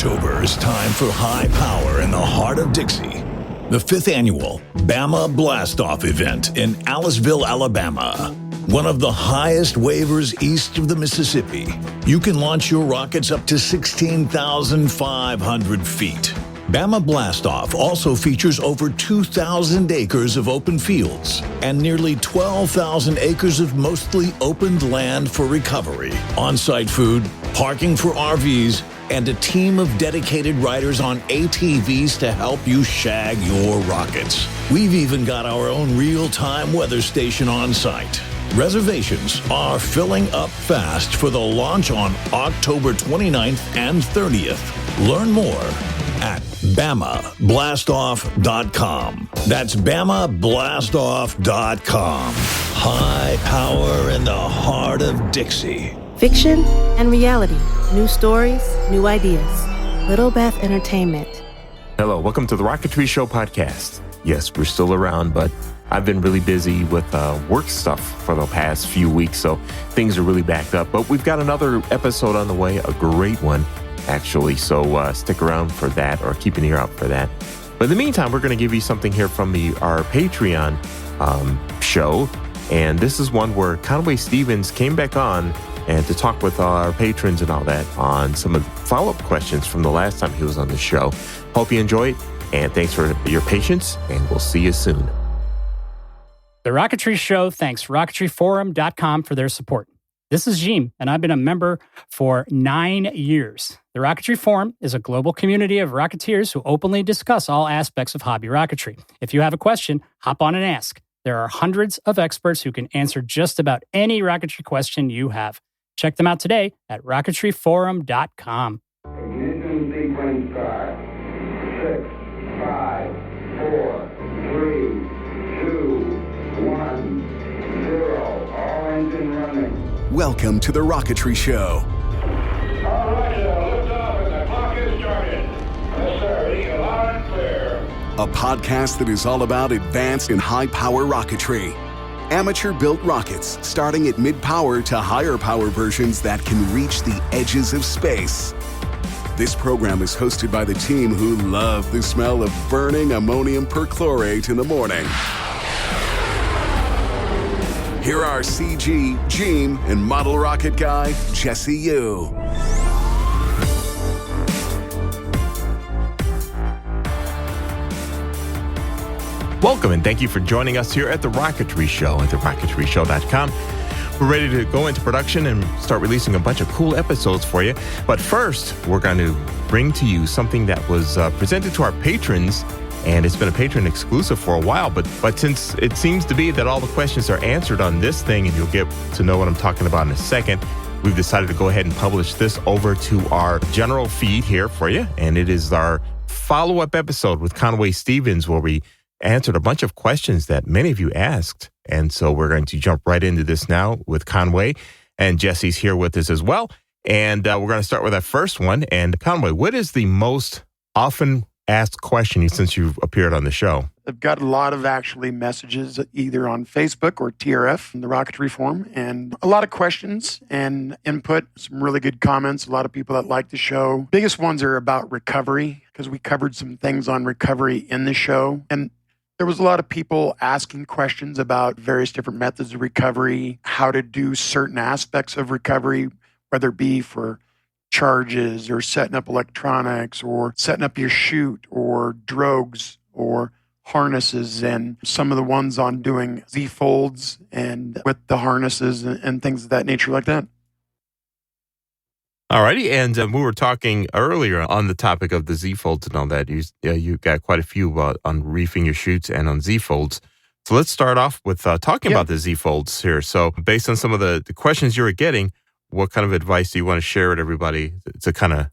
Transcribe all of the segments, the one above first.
October is time for high power in the heart of Dixie. The 5th annual Bama Blast-Off event in Aliceville, Alabama. One of the highest waivers east of the Mississippi. You can launch your rockets up to 16,500 feet. Bama Blast-Off also features over 2,000 acres of open fields and nearly 12,000 acres of mostly opened land for recovery, on-site food, parking for RVs, and a team of dedicated riders on ATVs to help you shag your rockets. We've even got our own real-time weather station on site. Reservations are filling up fast for the launch on October 29th and 30th. Learn more at BamaBlastoff.com. That's BamaBlastoff.com. High power in the heart of Dixie. Fiction and reality. New stories, new ideas. Little Beth Entertainment. Hello, welcome to the Rocketry Show podcast. Yes, we're still around, but I've been really busy with work stuff for the past few weeks, so things are really backed up. But we've got another episode on the way, a great one, actually. So stick around for that, or keep an ear out for that. But in the meantime, we're going to give you something here from our Patreon show. And this is one where Conway Stevens came back on and to talk with our patrons and all that on some of the follow-up questions from the last time he was on the show. Hope you enjoy it, and thanks for your patience, and we'll see you soon. The Rocketry Show thanks RocketryForum.com for their support. This is Jim, and I've been a member for 9 years. The Rocketry Forum is a global community of Rocketeers who openly discuss all aspects of hobby rocketry. If you have a question, hop on and ask. There are hundreds of experts who can answer just about any rocketry question you have. Check them out today at RocketryForum.com. Ignition sequence start. 6, 5, 4, 3, 2, 1, 0. All engine running. Welcome to The Rocketry Show. All right, lift off and the clock is started. Yes, sir. Reading loud and clear. A podcast that is all about advanced and high-power rocketry. Amateur-built rockets, starting at mid-power to higher-power versions that can reach the edges of space. This program is hosted by the team who love the smell of burning ammonium perchlorate in the morning. Here are CG, Gene, and model rocket guy, Jesse Yu. Welcome, and thank you for joining us here at The Rocketry Show at TheRocketryShow.com. We're ready to go into production and start releasing a bunch of cool episodes for you. But first, we're going to bring to you something that was presented to our patrons, and it's been a patron exclusive for a while. But since it seems to be that all the questions are answered on this thing, and you'll get to know what I'm talking about in a second, we've decided to go ahead and publish this over to our general feed here for you. And it is our follow-up episode with Conway Stevens, where we answered a bunch of questions that many of you asked. And so we're going to jump right into this now with Conway, and Jesse's here with us as well. And we're going to start with that first one. And Conway, what is the most often asked question since you've appeared on the show? I've got a lot of actually messages either on Facebook or TRF in the Rocketry Forum, and a lot of questions and input, some really good comments, a lot of people that like the show. Biggest ones are about recovery, because we covered some things on recovery in the show. And there was a lot of people asking questions about various different methods of recovery, how to do certain aspects of recovery, whether it be for charges or setting up electronics or setting up your chute or drogues or harnesses, and some of the ones on doing Z-folds and with the harnesses and things of that nature like that. All righty, and we were talking earlier on the topic of the Z-folds and all that. You got quite a few on reefing your chutes and on Z-folds. So let's start off with talking about the Z-folds here. So based on some of the questions you were getting, what kind of advice do you want to share with everybody to kind of,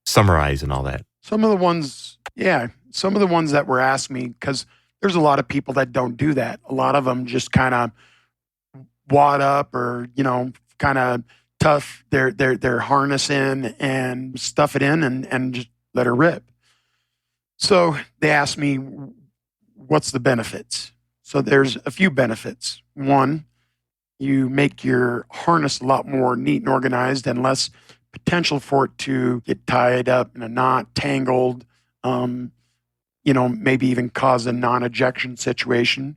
summarize and all that? Some of the ones that were asked me, because there's a lot of people that don't do that. A lot of them just kind of wad up or, kind of tough their harness in and stuff it in and just let her rip. So they asked me, what's the benefits? So there's a few benefits. One, you make your harness a lot more neat and organized and less potential for it to get tied up in a knot, tangled, maybe even cause a non-ejection situation.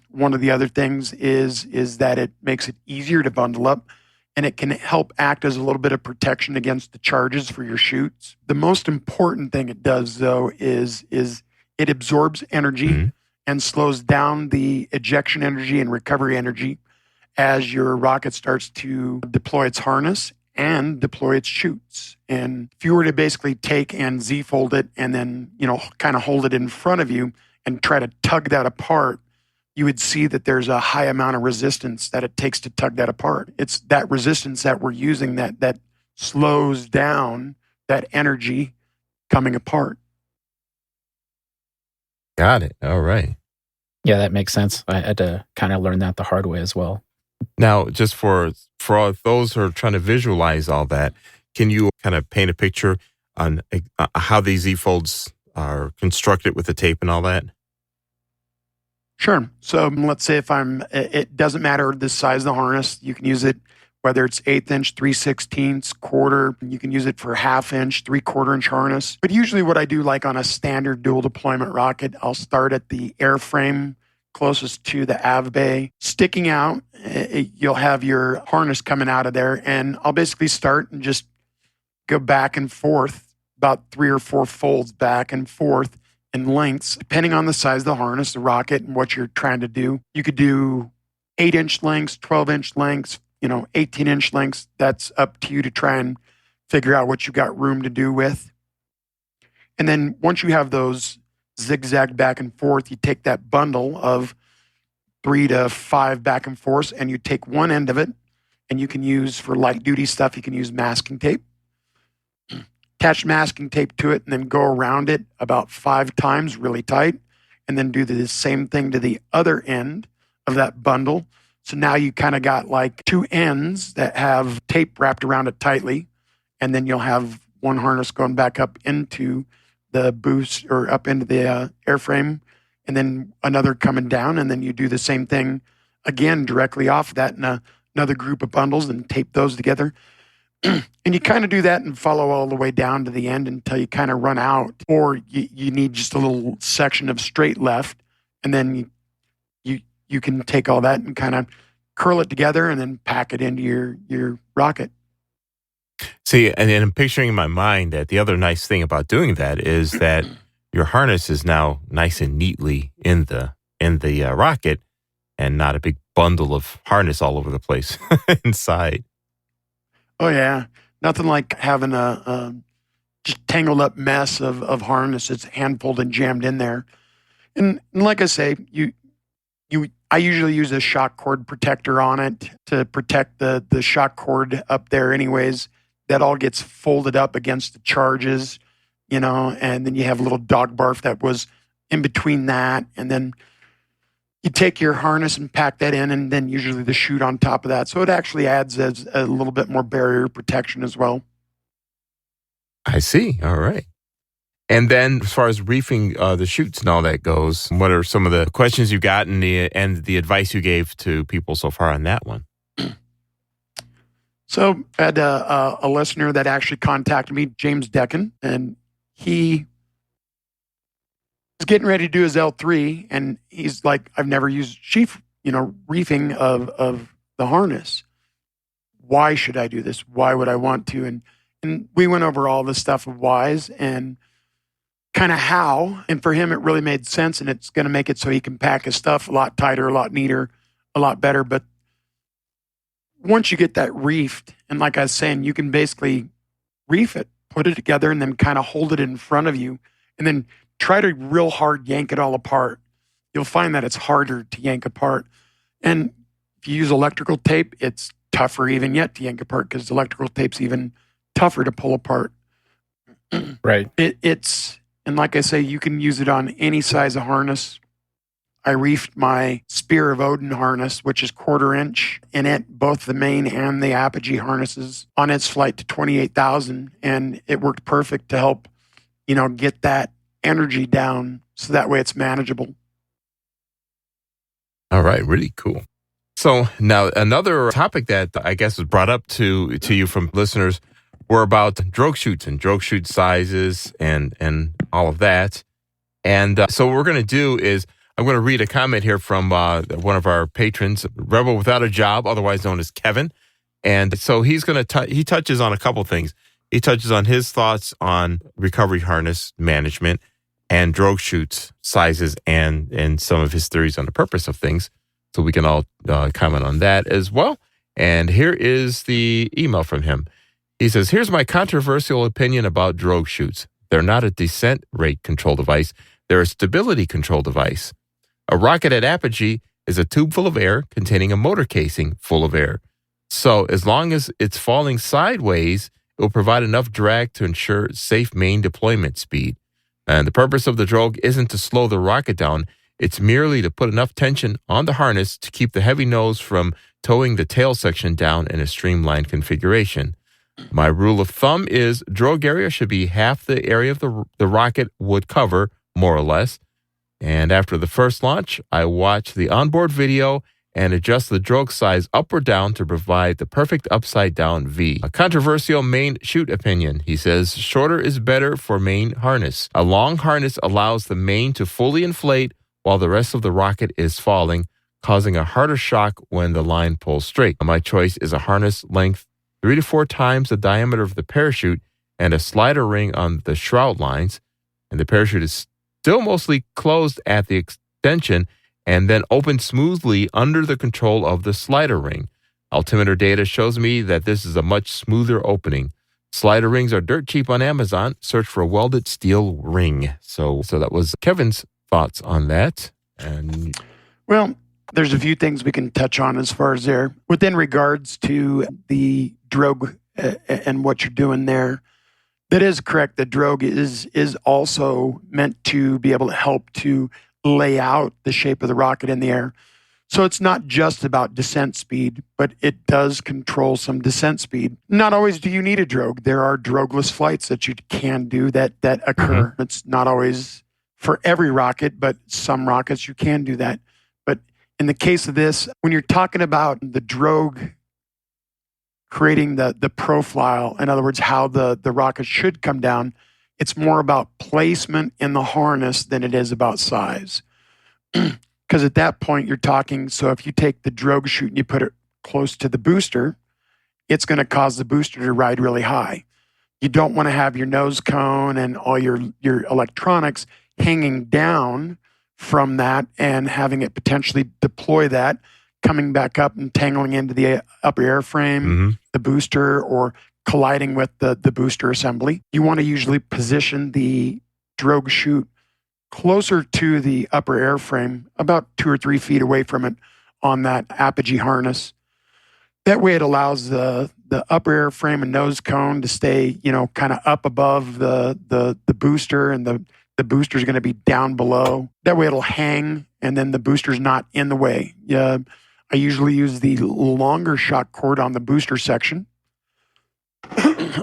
One of the other things is that it makes it easier to bundle up, and it can help act as a little bit of protection against the charges for your chutes. The most important thing it does, though, is it absorbs energy and slows down the ejection energy and recovery energy as your rocket starts to deploy its harness and deploy its chutes. And if you were to basically take and Z-fold it and then, kind of hold it in front of you and try to tug that apart, you would see that there's a high amount of resistance that it takes to tug that apart. It's that resistance that we're using that slows down that energy coming apart. Got it. All right. Yeah, that makes sense. I had to kind of learn that the hard way as well. Now, just for all those who are trying to visualize all that, can you kind of paint a picture on how these Z-folds are constructed with the tape and all that? Sure. So let's say it doesn't matter the size of the harness. You can use it whether it's 1/8 inch, 3/16, quarter. You can use it for 1/2 inch, 3/4 inch harness. But usually what I do, like on a standard dual deployment rocket, I'll start at the airframe closest to the av bay. Sticking out, you'll have your harness coming out of there. And I'll basically start and just go back and forth, about 3 or 4 folds back and forth in lengths, depending on the size of the harness, the rocket, and what you're trying to do. You could do 8-inch lengths, 12-inch lengths, 18-inch lengths. That's up to you to try and figure out what you got room to do with. And then once you have those zigzag back and forth, you take that bundle of 3 to 5 back and forth, and you take one end of it, and you can use, for light duty stuff, you can use masking tape. Attach masking tape to it and then go around it about 5 times really tight, and then do the same thing to the other end of that bundle. So now you kind of got like 2 ends that have tape wrapped around it tightly, and then you'll have one harness going back up into the boost or up into the airframe, and then another coming down, and then you do the same thing again directly off of that in another group of bundles and tape those together. And you kind of do that and follow all the way down to the end until you kind of run out, or you need just a little section of straight left, and then you can take all that and kind of curl it together and then pack it into your rocket. See, and I'm picturing in my mind that the other nice thing about doing that is that your harness is now nice and neatly in the rocket, and not a big bundle of harness all over the place inside. Oh yeah, nothing like having a just tangled up mess of harness that's hand-pulled and jammed in there. And like I say, I usually use a shock cord protector on it to protect the shock cord up there anyways. That all gets folded up against the charges, and then you have a little dog barf that was in between that. And then you take your harness and pack that in, and then usually the chute on top of that. So it actually adds as a little bit more barrier protection as well. I see. All right. And then as far as reefing the chutes and all that goes, what are some of the questions you got and the advice you gave to people so far on that one? So I had a listener that actually contacted me, James Decken, and he was getting ready to do his L3, and he's like, I've never used reefing of the harness. Why should I do this? Why would I want to? And we went over all the stuff of whys and kind of how, and for him it really made sense, and it's going to make it so he can pack his stuff a lot tighter, a lot neater, a lot better. But once you get that reefed, and like I was saying, you can basically reef it, put it together, and then kind of hold it in front of you, and then try to real hard yank it all apart. You'll find that it's harder to yank apart. And if you use electrical tape, it's tougher even yet to yank apart, because electrical tape's even tougher to pull apart. Right. And like I say, you can use it on any size of harness. I reefed my Spear of Odin harness, which is 1/4 inch, in it, both the main and the apogee harnesses, on its flight to 28,000. And it worked perfect to help, get that energy down, so that way it's manageable. All right. Really cool. So now another topic that I guess was brought up to you from listeners were about drogue chutes and drogue chute sizes and all of that. And so what we're going to do is I'm going to read a comment here from one of our patrons, Rebel Without a Job, otherwise known as Kevin. And so he's going to he touches on a couple things. He touches on his thoughts on recovery harness management and drogue chutes sizes and some of his theories on the purpose of things. So we can all comment on that as well. And here is the email from him. He says, here's my controversial opinion about drogue chutes. They're not a descent rate control device. They're a stability control device. A rocket at apogee is a tube full of air containing a motor casing full of air. So as long as it's falling sideways, it will provide enough drag to ensure safe main deployment speed. And the purpose of the drogue isn't to slow the rocket down. It's merely to put enough tension on the harness to keep the heavy nose from towing the tail section down in a streamlined configuration. My rule of thumb is drogue area should be half the area of the rocket would cover, more or less. And after the first launch, I watch the onboard video and adjust the drogue size up or down to provide the perfect upside-down V. A controversial main chute opinion, he says, shorter is better for main harness. A long harness allows the main to fully inflate while the rest of the rocket is falling, causing a harder shock when the line pulls straight. My choice is a harness length 3 to 4 times the diameter of the parachute and a slider ring on the shroud lines, and the parachute is still mostly closed at the extension and then open smoothly under the control of the slider ring. Altimeter data shows me that this is a much smoother opening. Slider rings are dirt cheap on Amazon. Search for a welded steel ring. So that was Kevin's thoughts on that. And Well, there's a few things we can touch on as far as there. Within regards to the drogue and what you're doing there, that is correct. The drogue is also meant to be able to help to lay out the shape of the rocket in the air. So it's not just about descent speed, but it does control some descent speed. Not always do you need a drogue. There are drogueless flights that you can do that occur. Mm-hmm. It's not always for every rocket, but some rockets you can do that. But in the case of this, when you're talking about the drogue creating the profile, in other words, how the rocket should come down, it's more about placement in the harness than it is about size. Because at that point, you're talking, so if you take the drogue chute and you put it close to the booster, it's going to cause the booster to ride really high. You don't want to have your nose cone and all your electronics hanging down from that and having it potentially deploy that, coming back up and tangling into the upper airframe, the booster, or colliding with the booster assembly. You want to usually position the drogue chute closer to the upper airframe, about 2 or 3 feet away from it on that apogee harness. That way it allows the upper airframe and nose cone to stay, kind of up above the booster, and the booster's going to be down below. That way it'll hang, and then the booster's not in the way. I usually use the longer shock cord on the booster section.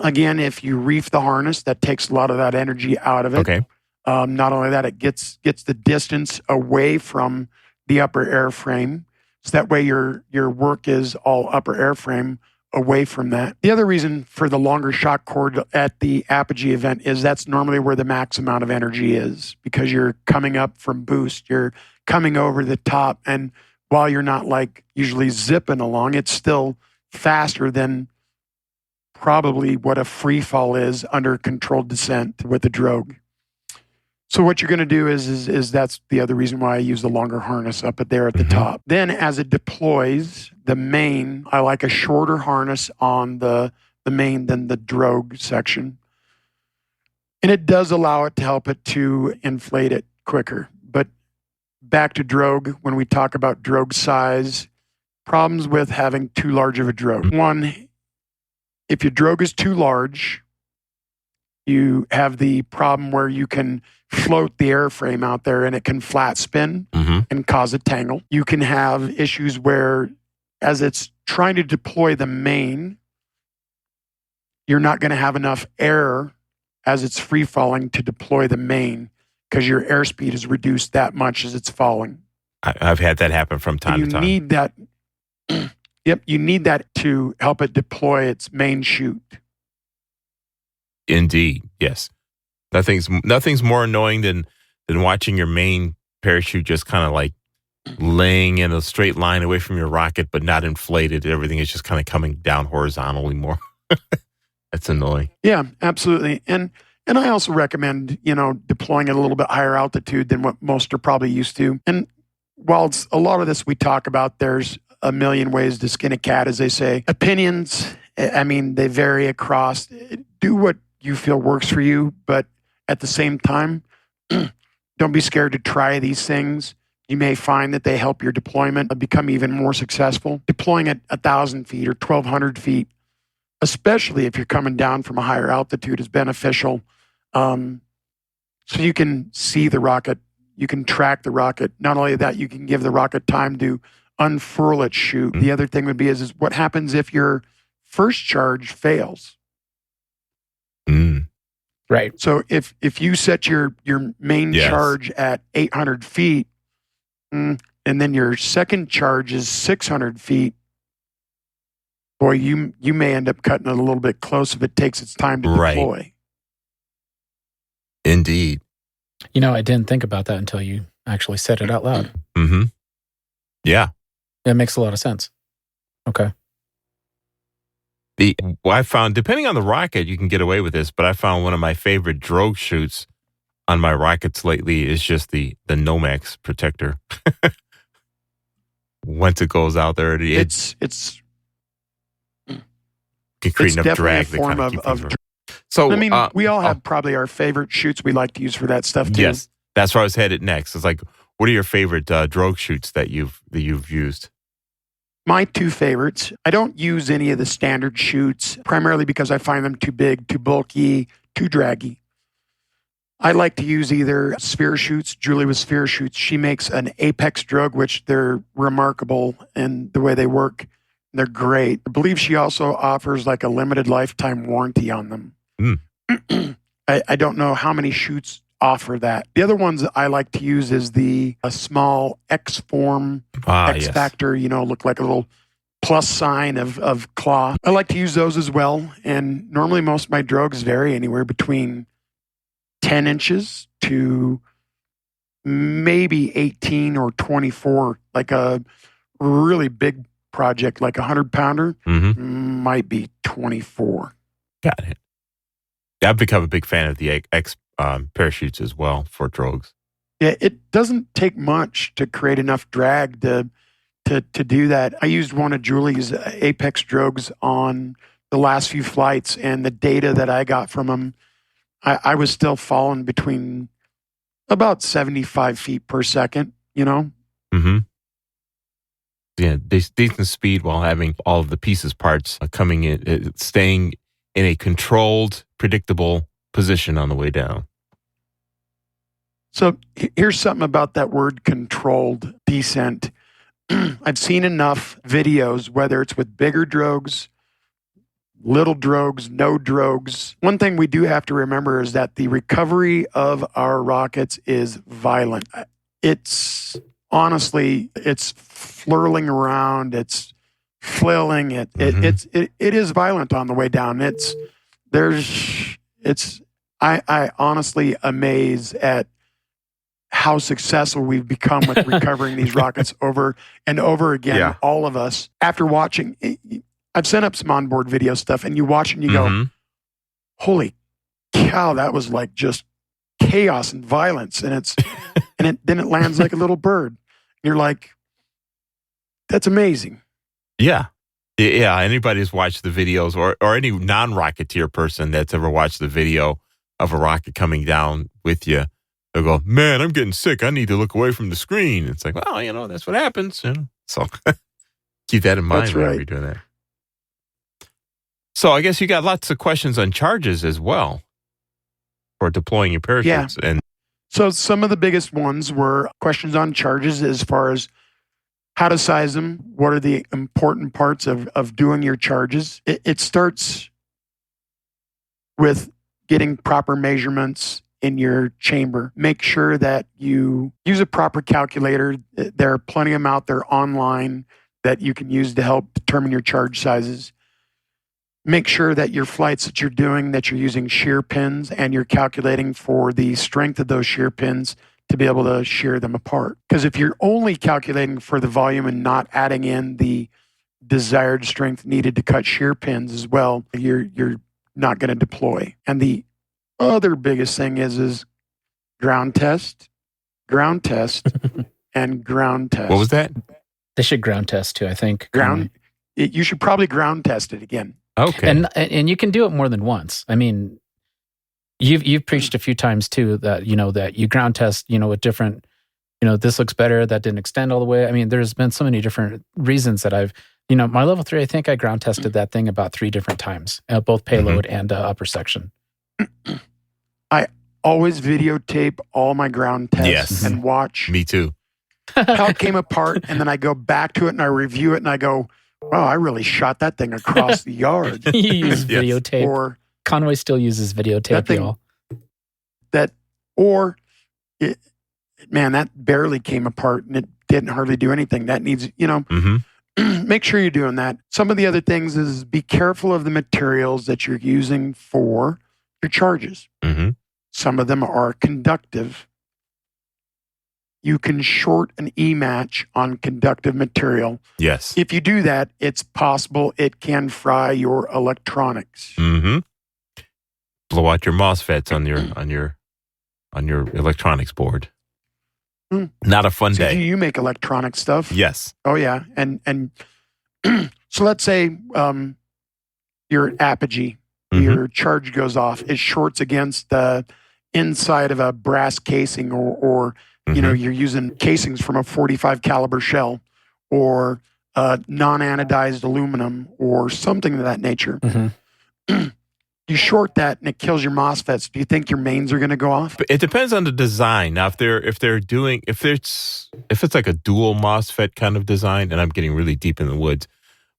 Again, if you reef the harness, that takes a lot of that energy out of it. okay. Not only that, it gets the distance away from the upper airframe. So that way your work is all upper airframe away from that. The other reason for the longer shock cord at the apogee event is that's normally where the max amount of energy is, because you're coming up from boost. You're coming over the top, and while you're not like usually zipping along, it's still faster than probably what a free fall is under controlled descent with a drogue. So what you're going to do is that's the other reason why I use the longer harness up there at the top. Then as it deploys, the main, I like a shorter harness on the main than the drogue section. And it does allow it to help it to inflate it quicker. But back to drogue, when we talk about drogue size, problems with having too large of a drogue. One, if your drogue is too large, you have the problem where you can float the airframe out there and it can flat spin and cause a tangle. You can have issues where, as it's trying to deploy the main, you're not going to have enough air as it's free falling to deploy the main, because your airspeed is reduced that much as it's falling. I've had that happen from time to time. You need that. You need that to help it deploy its main chute. Indeed, yes. Nothing's more annoying than watching your main parachute just kind of like laying in a straight line away from your rocket, but not inflated. Everything is just kind of coming down horizontally more. That's annoying. Yeah, absolutely. And I also recommend, deploying at a little bit higher altitude than what most are probably used to. And while it's a lot of this we talk about, there's a million ways to skin a cat, as they say. Opinions, I mean, they vary across. Do what you feel works for you, but at the same time, don't be scared to try these things. You may find that they help your deployment become even more successful. Deploying at 1,000 feet or 1,200 feet, especially if you're coming down from a higher altitude, is beneficial. So you can see the rocket, you can track the rocket. Not only that, you can give the rocket time to unfurl its chute. The other thing would be is what happens if your first charge fails? Right. So if you set your main charge at 800 feet, and then your second charge is 600 feet, boy, you may end up cutting it a little bit close if it takes its time to deploy. Indeed. I didn't think about that until you actually said it out loud. Mm-hmm. Yeah. It makes a lot of sense. Okay. I found, depending on the rocket, you can get away with this, but I found one of my favorite drogue shoots on my rockets lately is just the Nomex protector. Once it goes out there, it's can create enough definitely drag a form to keep of. So I mean, we all have probably our favorite shoots we like to use for that stuff too. Yes, that's where I was headed next. It's like, what are your favorite drogue shoots that you've used? My two favorites. I don't use any of the standard chutes, primarily because I find them too big, too bulky, too draggy. I like to use either sphere chutes. Julie with sphere chutes. She makes an Apex drogue, which they're remarkable in the way they work. They're great. I believe she also offers like a limited lifetime warranty on them. I don't know how many chutes offer that. The other ones that I like to use is a small X-form, X-Factor, look like a little plus sign of claw. I like to use those as well. And normally most of my drogues vary anywhere between 10 inches to maybe 18 or 24, like a really big project, like a 100-pounder, might be 24. Got it. I've become a big fan of the X parachutes as well for drogues. Yeah, it doesn't take much to create enough drag to do that. I used one of Julie's Apex drogues on the last few flights, and the data that I got from them, I was still falling between about 75 feet per second, Mm-hmm. Yeah, decent speed while having all of the parts coming in, staying in a controlled, predictable position on the way down. So here's something about that word controlled descent. I've seen enough videos, whether it's with bigger drogues, little drogues, no drogues. One thing we do have to remember is that the recovery of our rockets is violent. It's honestly, it's flurling around, it's flailing, it is violent on the way down. I honestly amaze at how successful we've become with recovering these rockets over and over again. Yeah. All of us, after watching, I've sent up some onboard video stuff, and you watch and you go, holy cow, that was like just chaos and violence. And then it lands like a little bird. You're like, that's amazing. Yeah. Yeah. Anybody who's watched the videos or any non-Rocketeer person that's ever watched the video of a rocket coming down with you, they'll go, man, I'm getting sick. I need to look away from the screen. It's like, well, that's what happens. So keep that in mind whenever you're doing that. So I guess you got lots of questions on charges as well for deploying your parachutes. Yeah. So some of the biggest ones were questions on charges as far as how to size them. What are the important parts of doing your charges? It starts with getting proper measurements in your chamber. Make sure that you use a proper calculator. There are plenty of them out there online that you can use to help determine your charge sizes. Make sure that your flights that you're doing, that you're using shear pins and you're calculating for the strength of those shear pins to be able to shear them apart. Because if you're only calculating for the volume and not adding in the desired strength needed to cut shear pins as well, you're not going to deploy. And the other biggest thing is ground test, and ground test. What was that? They should ground test too, I think. You should probably ground test it again. Okay. And you can do it more than once. I mean, you've preached a few times too that that you ground test with different, this looks better, that didn't extend all the way. I mean, there's been so many different reasons that I've my level 3, I think I ground tested that thing about 3 different times, both payload and upper section. I always videotape all my ground tests Yes. and watch Me too. how it came apart, and then I go back to it and I review it and I go, wow, I really shot that thing across the yard. You use Yes. videotape. Or Conway still uses videotape, y'all. that barely came apart and it didn't hardly do anything. That needs, make sure you're doing that. Some of the other things is be careful of the materials that you're using for your charges. Mm-hmm. Some of them are conductive. You can short an E-match on conductive material. Yes. If you do that, it's possible it can fry your electronics. Mm-hmm. Blow out your MOSFETs on your electronics board. Not a fun So day. you make electronic stuff? Yes. Oh yeah, and so let's say your apogee, your charge goes off. It shorts against the inside of a brass casing, or you're using casings from a .45 caliber shell, or non-anodized aluminum, or something of that nature. You short that and it kills your MOSFETs. Do you think your mains are going to go off? But it depends on the design. Now, if it's like a dual MOSFET kind of design, and I'm getting really deep in the woods,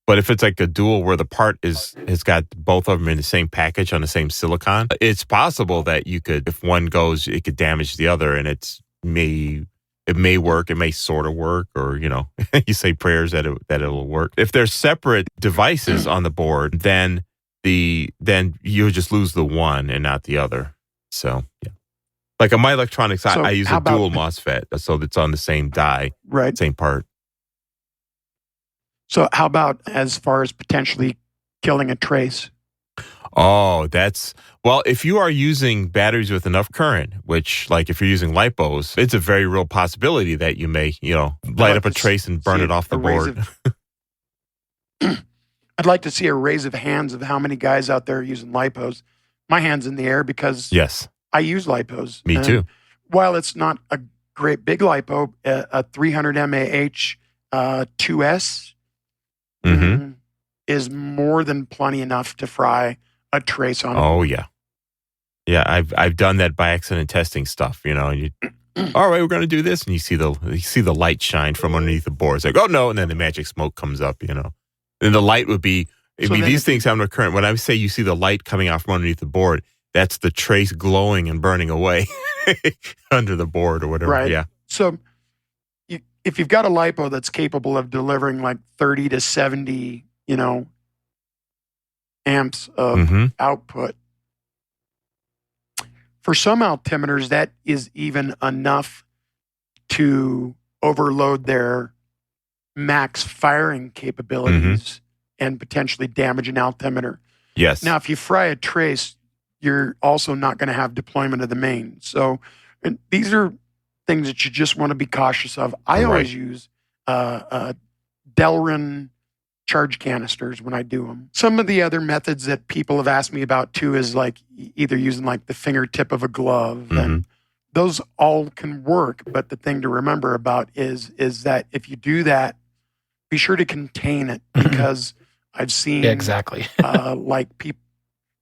but if it's like a dual where the part has got both of them in the same package on the same silicon, it's possible that you could, if one goes, it could damage the other, and it may work, it may sort of work, or you say prayers that it'll work. If they're separate devices on the board, then you just lose the one and not the other. So yeah, like on my electronics, I use a dual MOSFET, so that's on the same die, right? Same part. So how about as far as potentially killing a trace? Oh, if you are using batteries with enough current, which, like, if you're using LiPos, it's a very real possibility that you may, light up a trace and burn it off the board. I'd like to see a raise of hands of how many guys out there are using LiPos. My hand's in the air because yes, I use LiPos. Me too. While it's not a great big LiPo, a 300 mAh 2S is more than plenty enough to fry a trace on. Oh yeah, yeah. I've done that by accident testing stuff. All right, we're going to do this, and you see the light shine from underneath the board. It's like, oh no, and then the magic smoke comes up. And the light would be. These things have no current. When I say you see the light coming out from underneath the board, that's the trace glowing and burning away under the board or whatever. Right. Yeah. So if you've got a LiPo that's capable of delivering like 30 to 70, amps of output, for some altimeters, that is even enough to overload their max firing capabilities and potentially damage an altimeter. Yes. Now, if you fry a trace, you're also not going to have deployment of the main. So these are things that you just want to be cautious of. I always use Delrin charge canisters when I do them. Some of the other methods that people have asked me about too is like either using like the fingertip of a glove, and those all can work. But the thing to remember about is that if you do that, be sure to contain it, because I've seen exactly like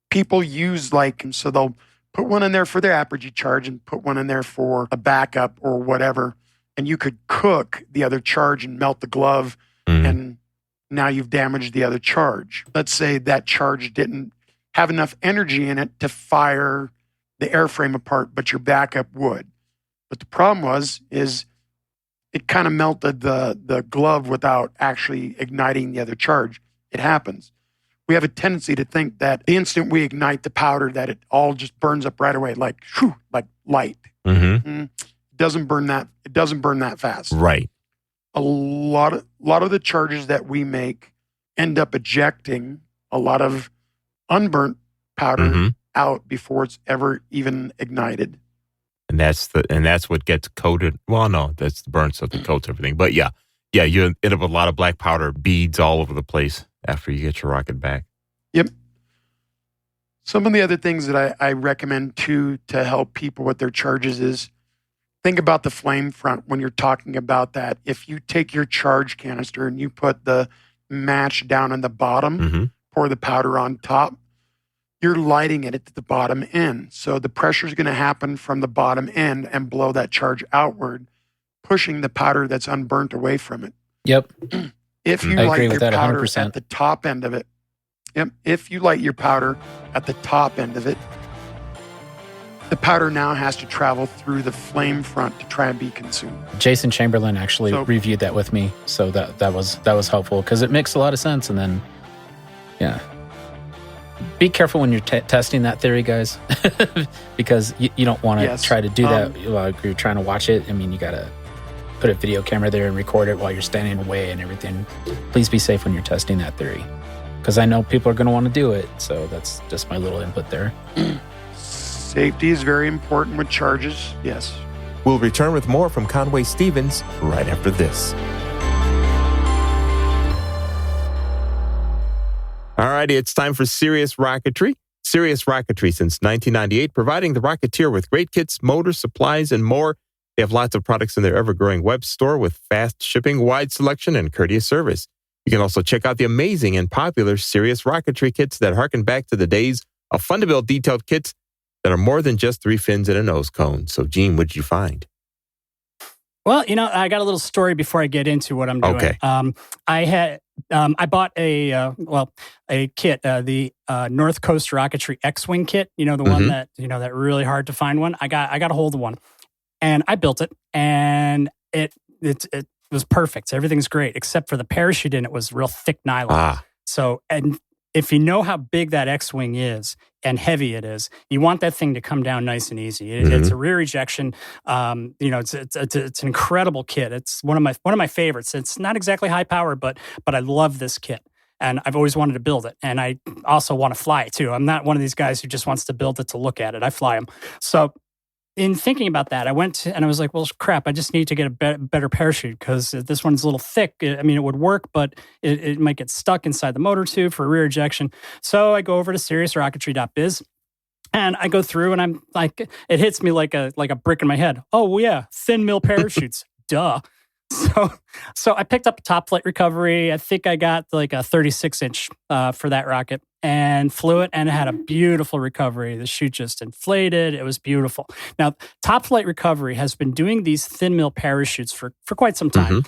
people use so they'll put one in there for their apogee charge and put one in there for a backup or whatever, and you could cook the other charge and melt the glove, and now you've damaged the other charge. Let's say that charge didn't have enough energy in it to fire the airframe apart, but your backup would. But the problem is it kind of melted the glove without actually igniting the other charge. It happens. we have a tendency to think that the instant we ignite the powder, that it all just burns up right away, like light. Mm-hmm. It doesn't burn that fast. Right. A lot of the charges that we make end up ejecting a lot of unburnt powder out before it's ever even ignited. And that's what gets coated. Well, no, that's the burn stuff that coats everything. But yeah, you end up with a lot of black powder beads all over the place after you get your rocket back. Yep. Some of the other things that I recommend too to help people with their charges is think about the flame front when you're talking about that. If you take your charge canister and you put the match down on the bottom, pour the powder on top, you're lighting it at the bottom end. So the pressure is going to happen from the bottom end and blow that charge outward, pushing the powder that's unburnt away from it. Yep. If you light your powder at the top end of it, if you light your powder at the top end of it, the powder now has to travel through the flame front to try and be consumed. Jason Chamberlain actually reviewed that with me, so that was helpful because it makes a lot of sense. And then, yeah, be careful when you're testing that theory, guys, because you don't want to try to do that while you're trying to watch it. I mean, you got to put a video camera there and record it while you're standing away and everything. Please be safe when you're testing that theory, because I know people are going to want to do it. So that's just my little input there. Safety is very important with charges, yes. We'll return with more from Conway Stevens right after this. All righty, it's time for Serious Rocketry. Serious Rocketry since 1998, providing the Rocketeer with great kits, motors, supplies, and more. They have lots of products in their ever-growing web store with fast shipping, wide selection, and courteous service. You can also check out the amazing and popular Serious Rocketry kits that harken back to the days of fun-to-build detailed kits that are more than just 3 fins and a nose cone. So, Gene, what did you find? Well, I got a little story before I get into what I'm doing. Okay. I bought a kit, the North Coast Rocketry X-Wing kit. The one that that really hard to find one. I got a hold of one, and I built it, and it was perfect. Everything's great except for the parachute in it was real thick nylon. So, and if you know how big that X-Wing is and heavy it is, you want that thing to come down nice and easy. It's a rear ejection. It's an incredible kit. It's one of my favorites. It's not exactly high power, but I love this kit. And I've always wanted to build it. And I also want to fly it too. I'm not one of these guys who just wants to build it to look at it. I fly them. So in thinking about that, I went and I was like, well, crap, I just need to get a better parachute because this one's a little thick. I mean, it would work, but it might get stuck inside the motor tube for rear ejection. So I go over to SeriousSRocketry.biz and I go through and I'm like, it hits me like a brick in my head. Oh, yeah, thin mill parachutes. Duh. So I picked up a Top Flight Recovery. I think I got like a 36-inch for that rocket and flew it, and it had a beautiful recovery. The chute just inflated. It was beautiful. Now, Top Flight Recovery has been doing these thin mill parachutes for quite some time.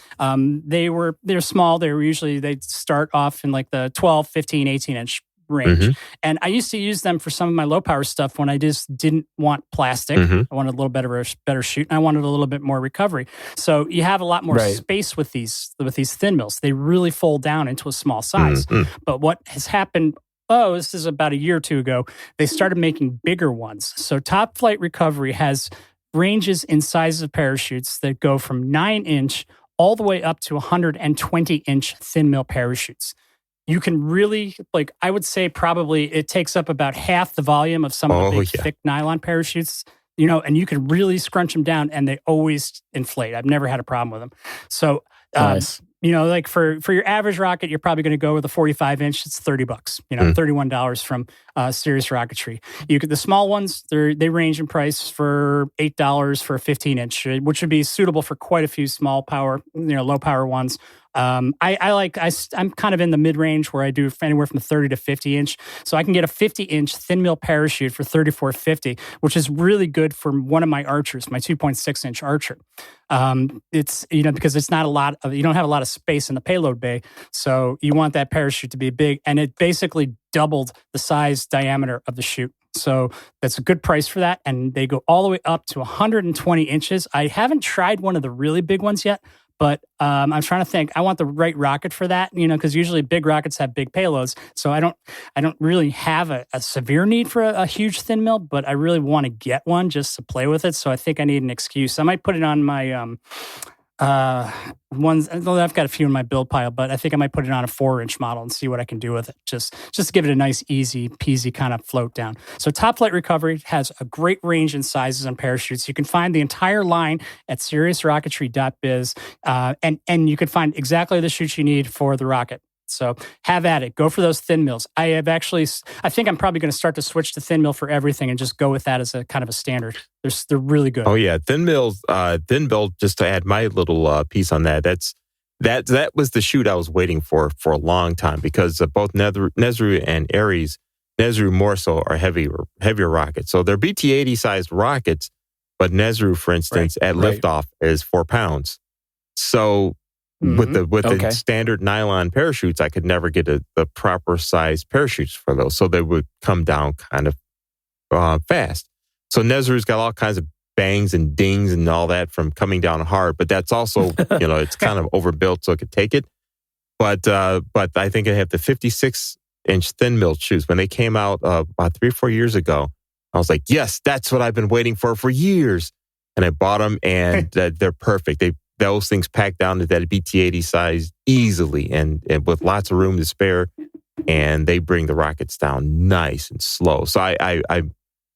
They're small. They'd start off in like the 12, 15, 18-inch range. And I used to use them for some of my low power stuff when I just didn't want plastic. I wanted a little better chute, and I wanted a little bit more recovery. So you have a lot more space with these thin mills. They really fold down into a small size. But what has happened, this is about a year or two ago, they started making bigger ones. So Top Flight Recovery has ranges in sizes of parachutes that go from 9-inch all the way up to 120-inch thin mill parachutes. You can really, I would say probably it takes up about half the volume of some of the big, thick nylon parachutes, and you can really scrunch them down and they always inflate. I've never had a problem with them. So, nice. For your average rocket, you're probably going to go with a 45-inch. It's $30, $31 from Serious Rocketry. The small ones, they range in price for $8 for a 15-inch, which would be suitable for quite a few small power, low power ones. I'm kind of in the mid-range where I do anywhere from 30 to 50-inch. So I can get a 50-inch thin mill parachute for $34.50, which is really good for one of my archers, my 2.6-inch archer. It's, because it's not a lot of, you don't have a lot of space in the payload bay. So you want that parachute to be big. And it basically doubled the size diameter of the chute. So that's a good price for that. And they go all the way up to 120 inches. I haven't tried one of the really big ones yet, But I'm trying to think. I want the right rocket for that, because usually big rockets have big payloads. So I don't really have a severe need for a huge thin mill, but I really want to get one just to play with it. So I think I need an excuse. I might put it on my ones. I've got a few in my build pile, but I think I might put it on a 4-inch model and see what I can do with it. Just to give it a nice, easy peasy kind of float down. So Top Flight Recovery has a great range in sizes and parachutes. You can find the entire line at SeriousRocketry.biz, and you can find exactly the chutes you need for the rocket. So have at it. Go for those thin mills. I think I'm probably going to start to switch to thin mill for everything and just go with that as a kind of a standard. They're really good. Oh yeah, thin mill. Just to add my little piece on that. That was the chute I was waiting for a long time, because both Nezru and Ares, Nezru more so, are heavier rockets. So they're BT-80 sized rockets, but Nezru, for instance, at liftoff is 4 pounds. So with the standard nylon parachutes, I could never get the proper size parachutes for those. So they would come down kind of fast. So Nezru's got all kinds of bangs and dings and all that from coming down hard, but that's also, it's kind of overbuilt so it could take it. But I think I have the 56-inch thin mill chutes. When they came out about 3 or 4 years ago, I was like, yes, that's what I've been waiting for years. And I bought them, and they're perfect. Those things pack down to that BT-80 size easily, and with lots of room to spare, and they bring the rockets down nice and slow. So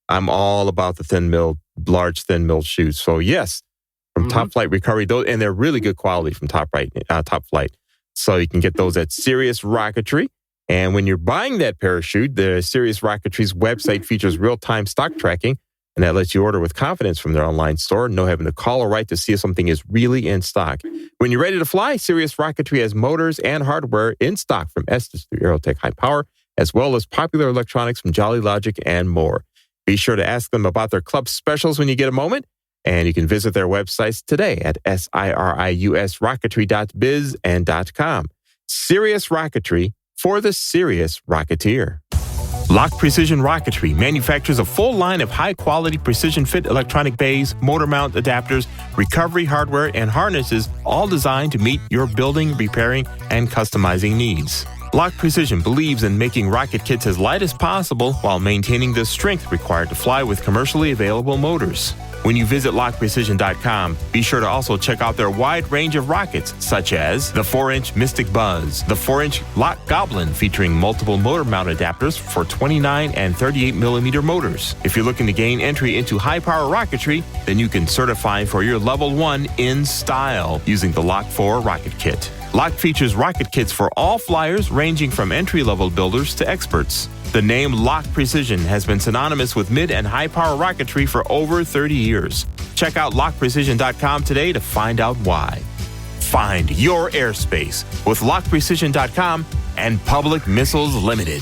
I'm all about the large thin mill chutes. So yes, from Top Flight Recovery, those, and they're really good quality from Top Flight. So you can get those at Serious Rocketry. And when you're buying that parachute, the Serious Rocketry's website features real-time stock tracking, and that lets you order with confidence from their online store, no having to call or write to see if something is really in stock. When you're ready to fly, Serious Rocketry has motors and hardware in stock from Estes through Aerotech High Power, as well as popular electronics from Jolly Logic and more. Be sure to ask them about their club specials when you get a moment, and you can visit their websites today at SIRIUSrocketry.biz and .com. Serious Rocketry, for the serious rocketeer. Lock Precision Rocketry manufactures a full line of high-quality precision-fit electronic bays, motor mount adapters, recovery hardware, and harnesses, all designed to meet your building, repairing, and customizing needs. Lock Precision believes in making rocket kits as light as possible while maintaining the strength required to fly with commercially available motors. When you visit LockPrecision.com, be sure to also check out their wide range of rockets, such as the 4-inch Mystic Buzz, the 4-inch Lock Goblin, featuring multiple motor mount adapters for 29 and 38 millimeter motors. If you're looking to gain entry into high-power rocketry, then you can certify for your Level 1 in style using the Lock 4 Rocket Kit. Lock features rocket kits for all flyers, ranging from entry-level builders to experts. The name Lock Precision has been synonymous with mid and high-power rocketry for over 30 years. Check out LockPrecision.com today to find out why. Find your airspace with LockPrecision.com and Public Missiles Limited.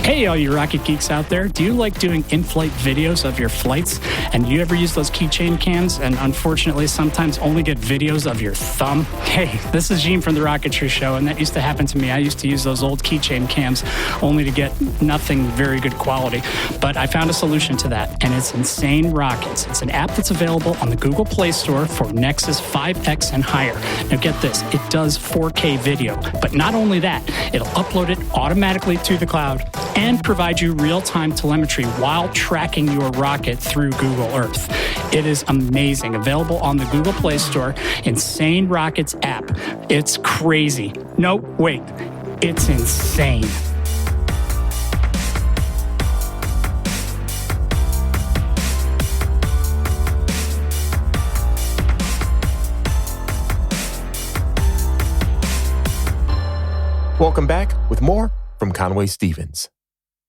Hey, all you rocket geeks out there. Do you like doing in-flight videos of your flights? And do you ever use those keychain cams and unfortunately sometimes only get videos of your thumb? Hey, this is Gene from The Rocketry Show, and that used to happen to me. I used to use those old keychain cams only to get nothing very good quality. But I found a solution to that, and it's Insane Rockets. It's an app that's available on the Google Play Store for Nexus 5X and higher. Now get this, it does 4K video. But not only that, it'll upload it automatically to the cloud and provide you real-time telemetry while tracking your rocket through Google Earth. It is amazing. Available on the Google Play Store, Insane Rockets app. It's crazy. No, wait. It's insane. Welcome back with more from Conway Stevens.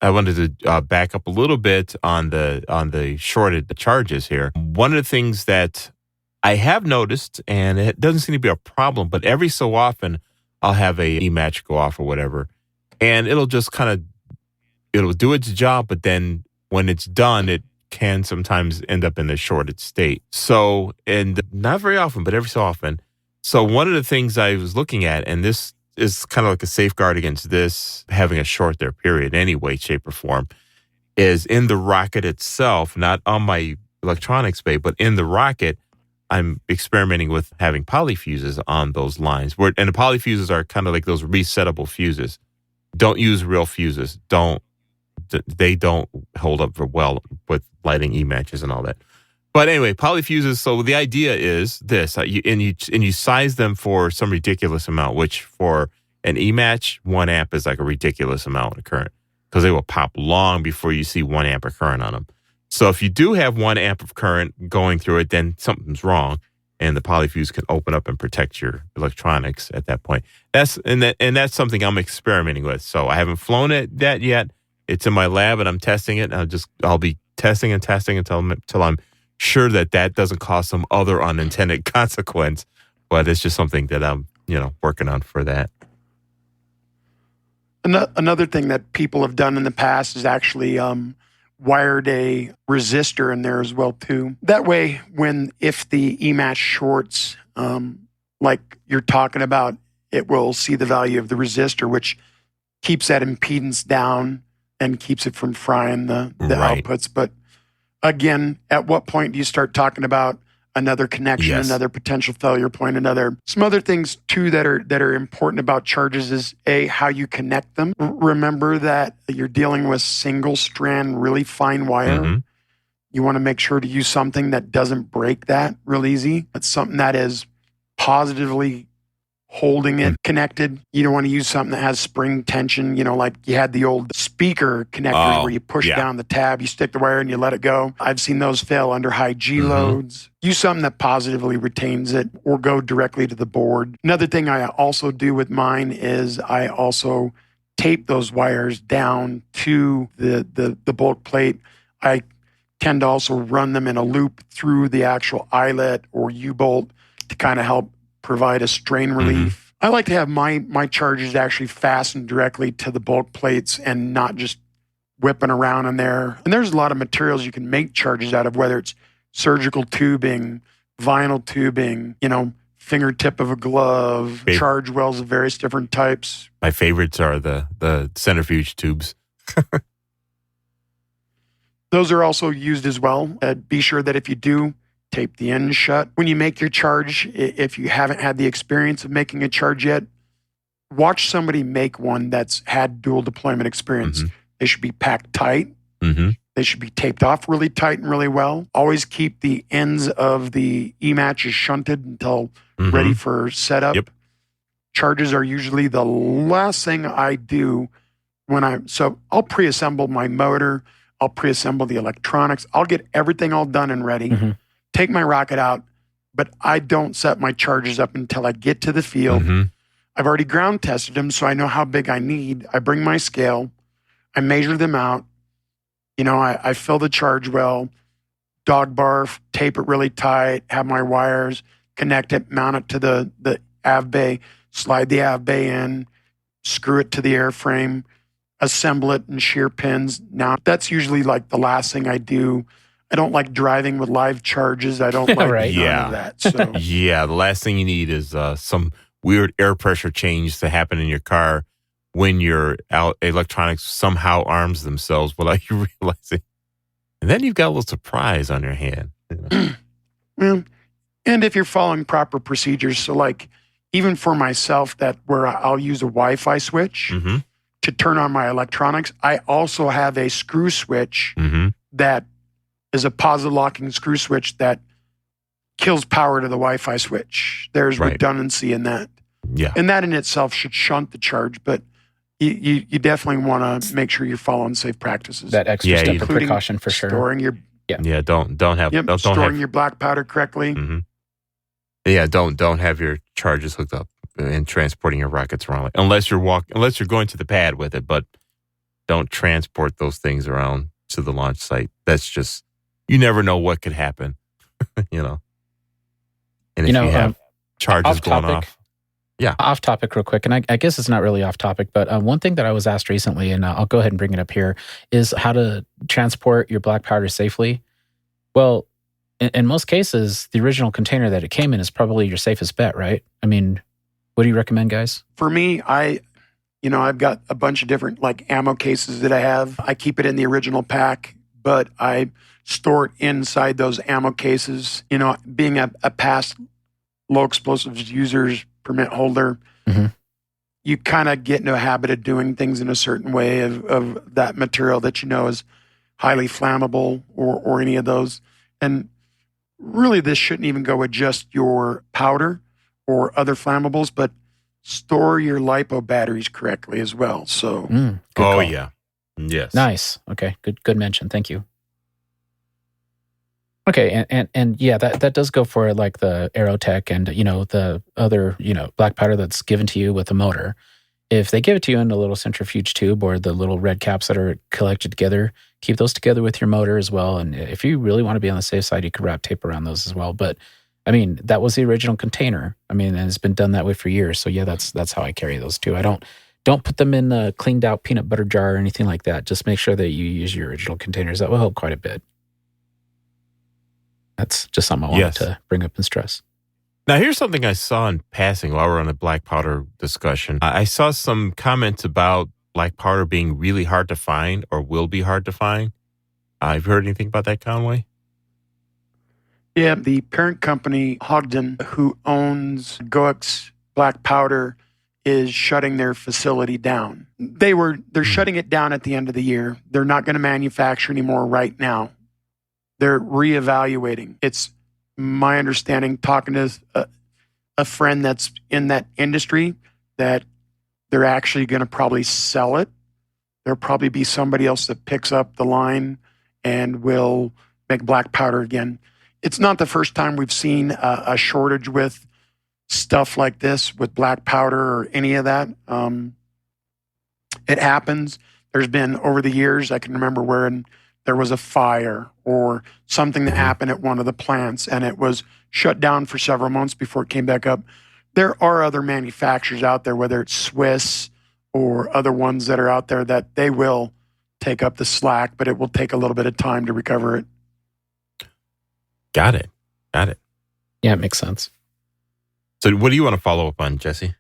I wanted to back up a little bit on the shorted charges here. One of the things that I have noticed, and it doesn't seem to be a problem, but every so often I'll have a e-match go off or whatever, and it'll just it'll do its job, but then when it's done, it can sometimes end up in the shorted state. So, and not very often, but every so often. So one of the things I was looking at, and this is kind of like a safeguard against this having a short there period, any way, shape, or form, is in the rocket itself, not on my electronics bay, but in the rocket, I'm experimenting with having polyfuses on those lines. And the polyfuses are kind of like those resettable fuses. Don't use real fuses. They don't hold up for well with lighting E-matches and all that. But anyway, polyfuses. So the idea is this, you size them for some ridiculous amount, which for an E-match, 1 amp is like a ridiculous amount of current because they will pop long before you see 1 amp of current on them. So if you do have 1 amp of current going through it, then something's wrong, and the polyfuse can open up and protect your electronics at that point. That's something I'm experimenting with. So I haven't flown that yet. It's in my lab, and I'm testing it. I'll be testing until I'm sure that doesn't cause some other unintended consequence. But it's just something that I'm working on for that. Another thing that people have done in the past is actually wired a resistor in there as well too. That way, if the E-match shorts, like you're talking about, it will see the value of the resistor, which keeps that impedance down and keeps it from frying the Right. outputs. But again, at what point do you start talking about another connection, Yes. another potential failure point, some other things too that are important about charges is how you connect them. Remember that you're dealing with single strand, really fine wire. Mm-hmm. You want to make sure to use something that doesn't break that real easy. It's something that is positively holding it connected. You don't want to use something that has spring tension, like you had the old speaker connectors where you push down the tab, you stick the wire and you let it go. I've seen those fail under high G loads. Use something that positively retains it or go directly to the board. Another thing I also do with mine is I also tape those wires down to the bulk plate. I tend to also run them in a loop through the actual eyelet or U-bolt to kind of help provide a strain relief. I like to have my charges actually fastened directly to the bulk plates and not just whipping around in there. And there's a lot of materials you can make charges out of, whether it's surgical tubing, vinyl tubing, fingertip of a glove, charge wells of various different types. My favorites are the centrifuge tubes. Those are also used as well. Be sure that if you do, tape the ends shut. When you make your charge, if you haven't had the experience of making a charge yet, watch somebody make one that's had dual deployment experience. They should be packed tight. They should be taped off really tight and really well. Always keep the ends of the E-matches shunted until ready for setup. Yep. Charges are usually the last thing I do so I'll pre-assemble my motor. I'll pre-assemble the electronics. I'll get everything all done and ready. Take my rocket out, but I don't set my charges up until I get to the field. I've already ground tested them, so I know how big I need. I bring my scale. I measure them out. I fill the charge well, dog barf, tape it really tight, have my wires, connect it, mount it to the av bay, slide the av bay in, screw it to the airframe, assemble it in shear pins. Now, that's usually like the last thing I do. I don't like driving with live charges. I don't like none of that. So. Yeah, the last thing you need is some weird air pressure change to happen in your car when your electronics somehow arms themselves without you realizing. And then you've got a little surprise on your hand. Well, and if you're following proper procedures, so like even for myself, where I'll use a Wi-Fi switch to turn on my electronics, I also have a screw switch that is a positive locking screw switch that kills power to the Wi-Fi switch. There's redundancy in that. Yeah. And that in itself should shunt the charge, but you definitely want to make sure you're following safe practices. That extra step of precaution for sure. Storing your storing your black powder correctly. Yeah, don't have your charges hooked up and transporting your rockets around unless you're going to the pad with it, but don't transport those things around to the launch site. That's just, you never know what could happen, And if you have charges going off. Yeah. Off topic real quick, and I guess it's not really off topic, but one thing that I was asked recently, and I'll go ahead and bring it up here, is how to transport your black powder safely. Well, in most cases, the original container that it came in is probably your safest bet, right? I mean, what do you recommend, guys? For me, I've got a bunch of different like ammo cases that I have. I keep it in the original pack, but I store it inside those ammo cases. You know, being a past low explosives users permit holder, you kind of get into a habit of doing things in a certain way of that material that you know is highly flammable or any of those. And really, this shouldn't even go with just your powder or other flammables, but store your LiPo batteries correctly as well. So, Oh, call. yeah. Yes. Nice. Okay. Good mention. Thank you. Okay. And yeah, that does go for like the Aerotech and, you know, the other, you know, black powder that's given to you with the motor. If they give it to you in a little centrifuge tube or the little red caps that are collected together, keep those together with your motor as well. And if you really want to be on the safe side, you could wrap tape around those as well. But I mean, that was the original container. I mean, and it's been done that way for years. So yeah, that's how I carry those too. I don't put them in a cleaned out peanut butter jar or anything like that. Just make sure that you use your original containers. That will help quite a bit. That's just something I wanted to bring up and stress. Now, here's something I saw in passing while we're on a black powder discussion. I saw some comments about black powder being really hard to find or will be hard to find. Have you heard anything about that, Conway? Yeah, the parent company, Ogden, who owns Goex Black Powder, is shutting their facility down. They're shutting it down at the end of the year. They're not going to manufacture anymore right now. They're reevaluating. It's my understanding, talking to a friend that's in that industry, that they're actually going to probably sell it. There'll probably be somebody else that picks up the line and will make black powder again. It's not the first time we've seen a shortage with stuff like this, with black powder or any of that. It happens. There's been, over the years, I can remember where there was a fire or something that happened at one of the plants and it was shut down for several months before it came back up. There are other manufacturers out there, whether it's Swiss or other ones that are out there, that they will take up the slack, but it will take a little bit of time to recover it. Got it. Yeah, it makes sense. So what do you want to follow up on, Jesse?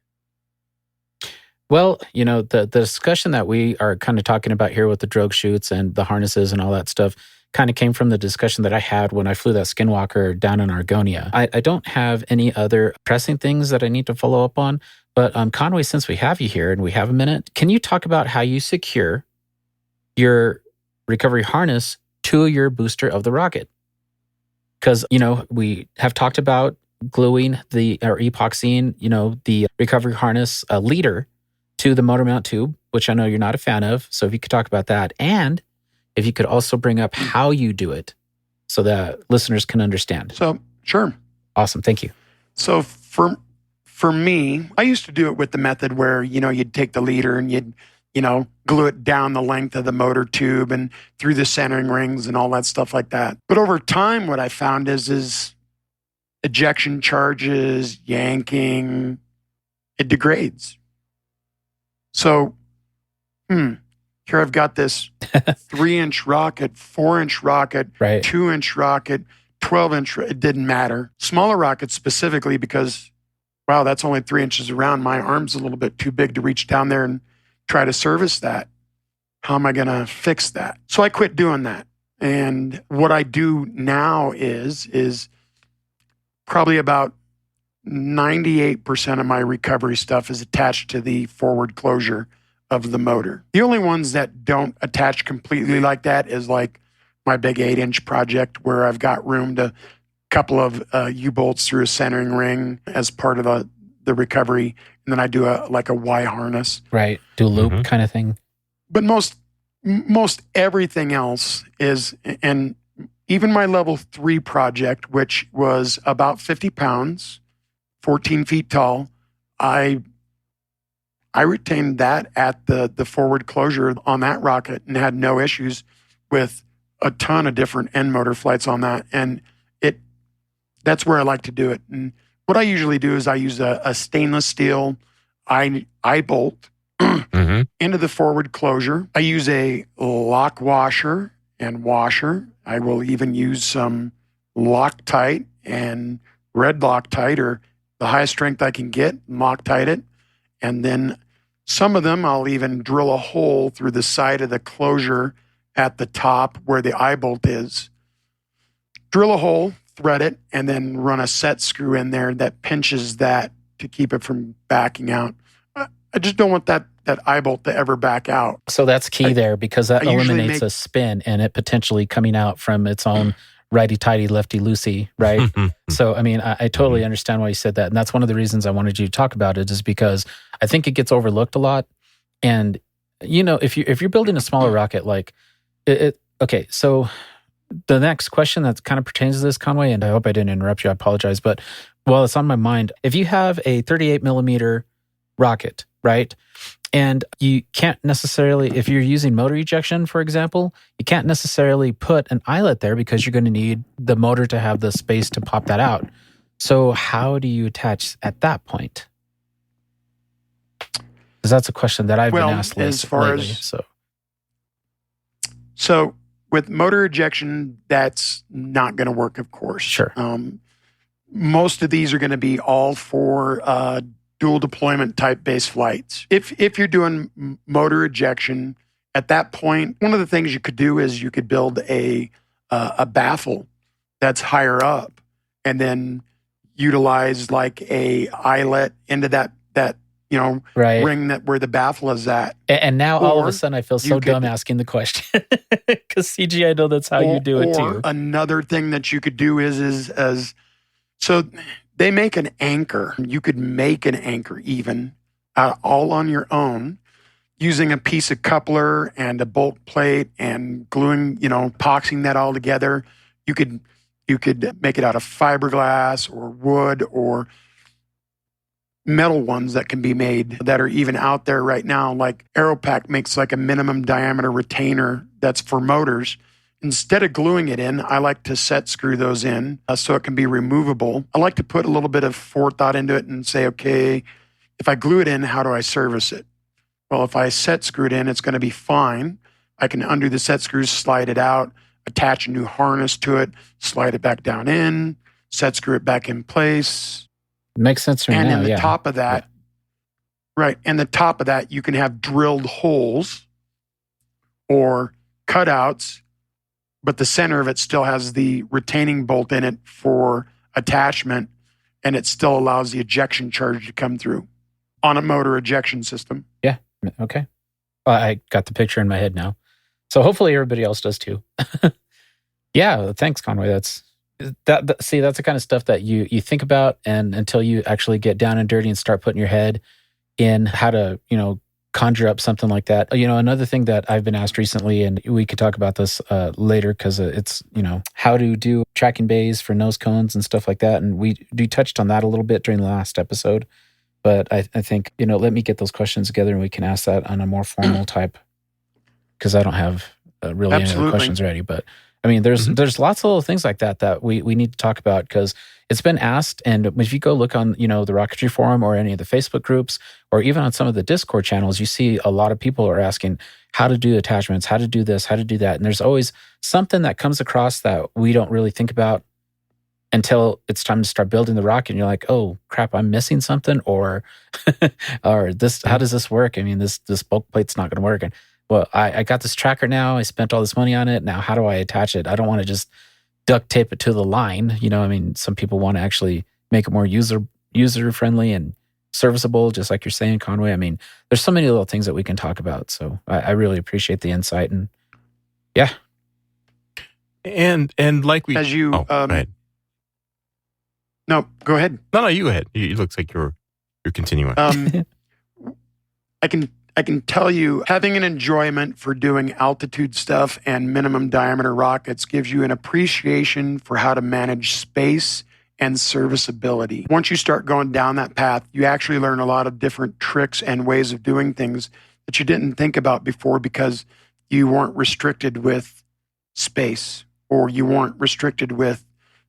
Well, you know, the discussion that we are kind of talking about here with the drogue chutes and the harnesses and all that stuff kind of came from the discussion that I had when I flew that Skinwalker down in Argonia. I don't have any other pressing things that I need to follow up on, but Conway, since we have you here and we have a minute, can you talk about how you secure your recovery harness to your booster of the rocket? Because, you know, we have talked about gluing or epoxying, you know, the recovery harness leader to the motor mount tube, which I know you're not a fan of. So if you could talk about that, and if you could also bring up how you do it so that listeners can understand. So, sure. Awesome. Thank you. So for me, I used to do it with the method where, you know, you'd take the leader and you'd, you know, glue it down the length of the motor tube and through the centering rings and all that stuff like that. But over time, what I found is ejection charges, yanking, it degrades. So, here I've got this 3-inch rocket, 4-inch rocket, right. 2-inch rocket, 12-inch, it didn't matter. Smaller rockets specifically because, wow, that's only 3 inches around. My arm's a little bit too big to reach down there and try to service that. How am I going to fix that? So I quit doing that. And what I do now is probably about 98% of my recovery stuff is attached to the forward closure of the motor. The only ones that don't attach completely like that is like my big 8-inch project where I've got room to couple of U-bolts through a centering ring as part of the recovery. And then I do a Y harness. Right. Do a loop kind of thing. But most everything else is, and even my level 3 project, which was about 50 pounds, 14 feet tall, I retained that at the forward closure on that rocket and had no issues with a ton of different end motor flights on that. And that's where I like to do it. And what I usually do is I use a stainless steel eye bolt into the forward closure. I use a lock washer and washer. I will even use some Loctite and red Loctite, or the highest strength I can get, Loctite it. And then some of them I'll even drill a hole through the side of the closure at the top where the eye bolt is, drill a hole, thread it, and then run a set screw in there that pinches that to keep it from backing out. I just don't want that eye bolt to ever back out. So that's key there, because that I usually eliminates a spin and it potentially coming out from its own righty-tighty, lefty-loosey, right? So, I mean, I totally understand why you said that. And that's one of the reasons I wanted you to talk about it, is because I think it gets overlooked a lot. And, you know, if you're building a smaller rocket, like, okay, so the next question that kind of pertains to this, Conway, and I hope I didn't interrupt you, I apologize, but while it's on my mind, if you have a 38 millimeter rocket, right? And you can't necessarily, if you're using motor ejection, for example, you can't necessarily put an eyelet there because you're going to need the motor to have the space to pop that out. So how do you attach at that point? Because that's a question that I've been asked lately. So with motor ejection, that's not going to work, of course. Sure. Most of these are going to be all for dual deployment type based flights. If you're doing motor ejection, at that point, one of the things you could do is you could build a baffle that's higher up, and then utilize like a eyelet into that ring that where the baffle is at. And now all of a sudden I feel so dumb asking the question, because CG, I know that's how you do it too. Another thing that you could do is so they make an anchor. You could make an anchor even all on your own using a piece of coupler and a bolt plate and gluing, epoxying that all together. You could make it out of fiberglass or wood or metal ones that can be made that are even out there right now. Like Aeropack makes like a minimum diameter retainer that's for motors. Instead of gluing it in, I like to set screw those in so it can be removable. I like to put a little bit of forethought into it and say, okay, if I glue it in, how do I service it? Well, if I set screw it in, it's going to be fine. I can undo the set screws, slide it out, attach a new harness to it, slide it back down in, set screw it back in place. Makes sense right now, and in the top of that, right, and the top of that, you can have drilled holes or cutouts, but the center of it still has the retaining bolt in it for attachment, and it still allows the ejection charge to come through on a motor ejection system. Yeah, okay. I got the picture in my head now. So hopefully everybody else does too. Yeah, thanks, Conway. That's the kind of stuff that you think about, and until you actually get down and dirty and start putting your head in how to, conjure up something like that. Another thing that I've been asked recently, and we could talk about this later because it's, how to do tracking bays for nose cones and stuff like that. And we touched on that a little bit during the last episode. But I think, let me get those questions together and we can ask that on a more formal type, because I don't have really any other questions ready. But I mean, there's lots of little things like that we need to talk about, because it's been asked. And if you go look on, the Rocketry Forum or any of the Facebook groups, or even on some of the Discord channels, you see a lot of people are asking how to do attachments, how to do this, how to do that. And there's always something that comes across that we don't really think about until it's time to start building the rocket. And you're like, oh crap, I'm missing something, or this, how does this work? I mean, this bulk plate's not going to work. And well, I got this tracker now. I spent all this money on it. Now, how do I attach it? I don't want to just duct tape it to the line. I mean, some people want to actually make it more user friendly and serviceable, just like you're saying, Conway. I mean, there's so many little things that we can talk about. So I really appreciate the insight. And yeah. And like we... As you... go ahead. No, go ahead. No, you go ahead. It looks like you're continuing. I can tell you, having an enjoyment for doing altitude stuff and minimum diameter rockets gives you an appreciation for how to manage space and serviceability. Once you start going down that path, you actually learn a lot of different tricks and ways of doing things that you didn't think about before, because you weren't restricted with space, or you weren't restricted with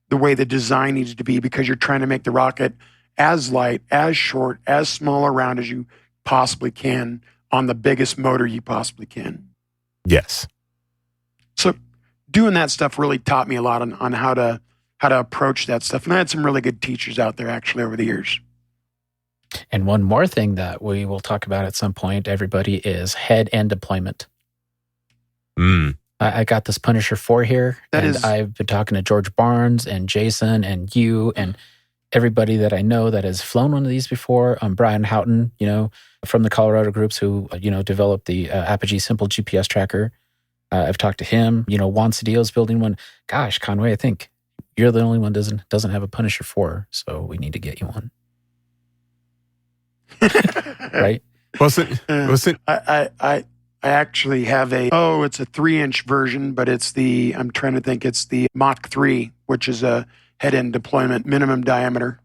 the way the design needs to be, because you're trying to make the rocket as light, as short, as small around as you possibly can on the biggest motor you possibly can. Yes. So doing that stuff really taught me a lot on how to approach that stuff. And I had some really good teachers out there actually over the years. And one more thing that we will talk about at some point, everybody, is head end deployment. I got this Punisher 4 here, That I've been talking to George Barnes and Jason and you and everybody that I know that has flown one of these before. Brian Houghton, from the Colorado groups who, developed the Apogee Simple GPS tracker. I've talked to him. Juan Cedillo's building one. Gosh, Conway, I think you're the only one doesn't have a Punisher 4, so we need to get you one. Right? I actually have it's a 3-inch version, but it's I'm trying to think, it's the Mach 3, which is a head-end deployment minimum diameter.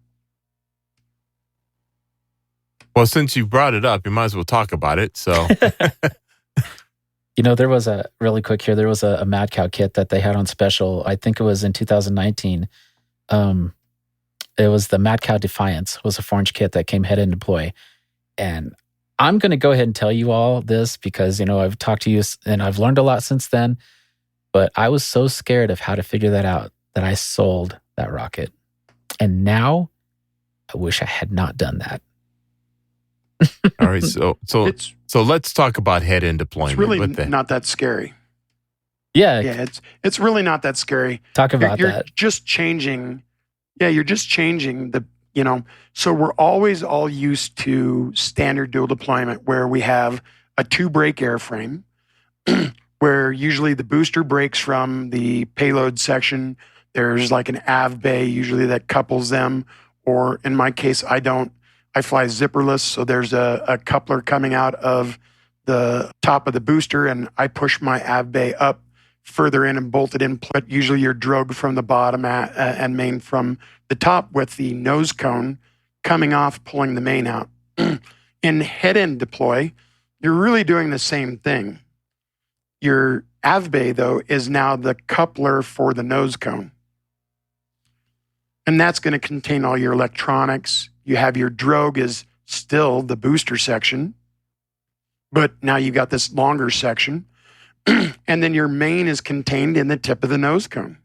Well, since you brought it up, you might as well talk about it. So, there was really quick here. There was a Mad Cow kit that they had on special. I think it was in 2019. It was the Mad Cow Defiance. It was a 4-inch kit that came head-end deploy. And I'm going to go ahead and tell you all this because, I've talked to you and I've learned a lot since then. But I was so scared of how to figure that out that I sold that rocket. And now I wish I had not done that. All right. So let's talk about head-end deployment. It's really not that scary. Yeah. It's really not that scary. Talk about you're that. Just changing. Yeah, you're just changing so we're always all used to standard dual deployment where we have a 2-brake airframe where usually the booster breaks from the payload section. There's like an AV bay usually that couples them, or in my case, I fly zipperless, so there's a coupler coming out of the top of the booster, and I push my AV bay up further in and bolt it in. But usually you're drogue from the bottom and main from the top with the nose cone coming off, pulling the main out. In head-end deploy, you're really doing the same thing. Your AV bay, though, is now the coupler for the nose cone. And that's going to contain all your electronics. You have your drogue is still the booster section, but now you've got this longer section. And then your main is contained in the tip of the nose cone.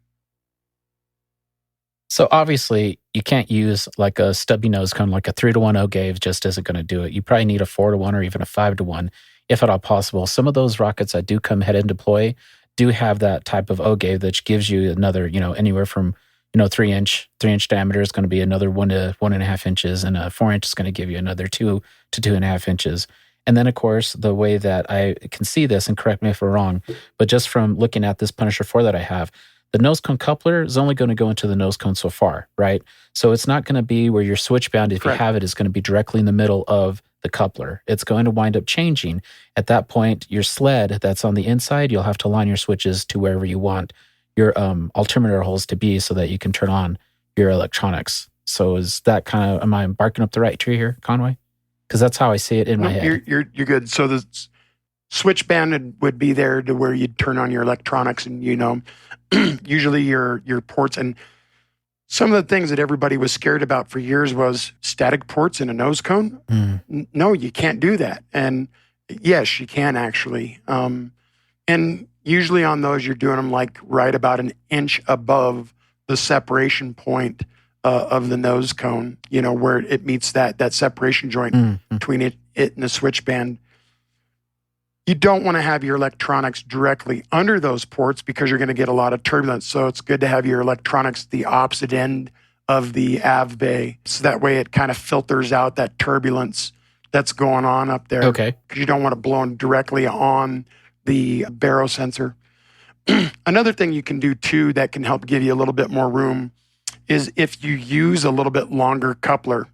So obviously, you can't use like a stubby nose cone, like a 3-to-1 O-gave just isn't going to do it. You probably need a 4-to-1 or even a 5-to-1, if at all possible. Some of those rockets that do come head-end deploy do have that type of O-gave that gives you another, anywhere from 3-inch diameter is going to be another 1 to 1.5 inches, and a 4-inch is going to give you another 2 to 2.5 inches. And then, of course, the way that I can see this, and correct me if I'm wrong, but just from looking at this Punisher 4 that I have, the nose cone coupler is only going to go into the nose cone so far, right? So it's not going to be where your switch band, if Correct. You have it, is going to be directly in the middle of the coupler. It's going to wind up changing. At that point, your sled that's on the inside, you'll have to line your switches to wherever you want your altimeter holes to be so that you can turn on your electronics. So is that kind of, am I barking up the right tree here, Conway? Because that's how I see it in my head. You're good. So the switch band would be there to where you'd turn on your electronics and, usually your ports. And some of the things that everybody was scared about for years was static ports in a nose cone. No, you can't do that. And yes, you can actually. And usually on those, you're doing them like right about an inch above the separation point of the nose cone, where it meets that separation joint between it and the switch band. You don't want to have your electronics directly under those ports because you're going to get a lot of turbulence. So it's good to have your electronics the opposite end of the AV bay. So that way it kind of filters out that turbulence that's going on up there. Okay. Because you don't want it blown directly on the baro sensor. Another thing you can do too that can help give you a little bit more room is if you use a little bit longer coupler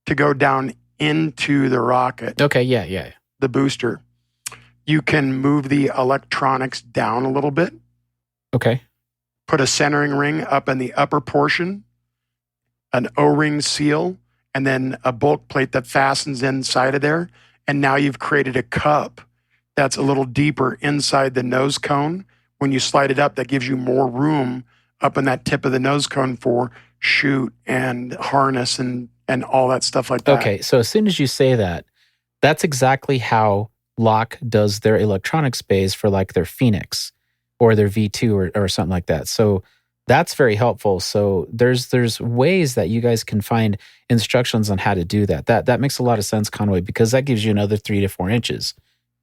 to go down into the rocket. Okay, yeah. The booster. You can move the electronics down a little bit. Okay. Put a centering ring up in the upper portion, an O-ring seal, and then a bulk plate that fastens inside of there. And now you've created a cup that's a little deeper inside the nose cone. When you slide it up, that gives you more room up in that tip of the nose cone for chute and harness and all that stuff like that. Okay, so as soon as you say that, that's exactly how Locke does their electronics bays for like their Phoenix or their V2 or something like that. So that's very helpful. So there's ways that you guys can find instructions on how to do that. That makes a lot of sense, Conway, because that gives you another 3 to 4 inches.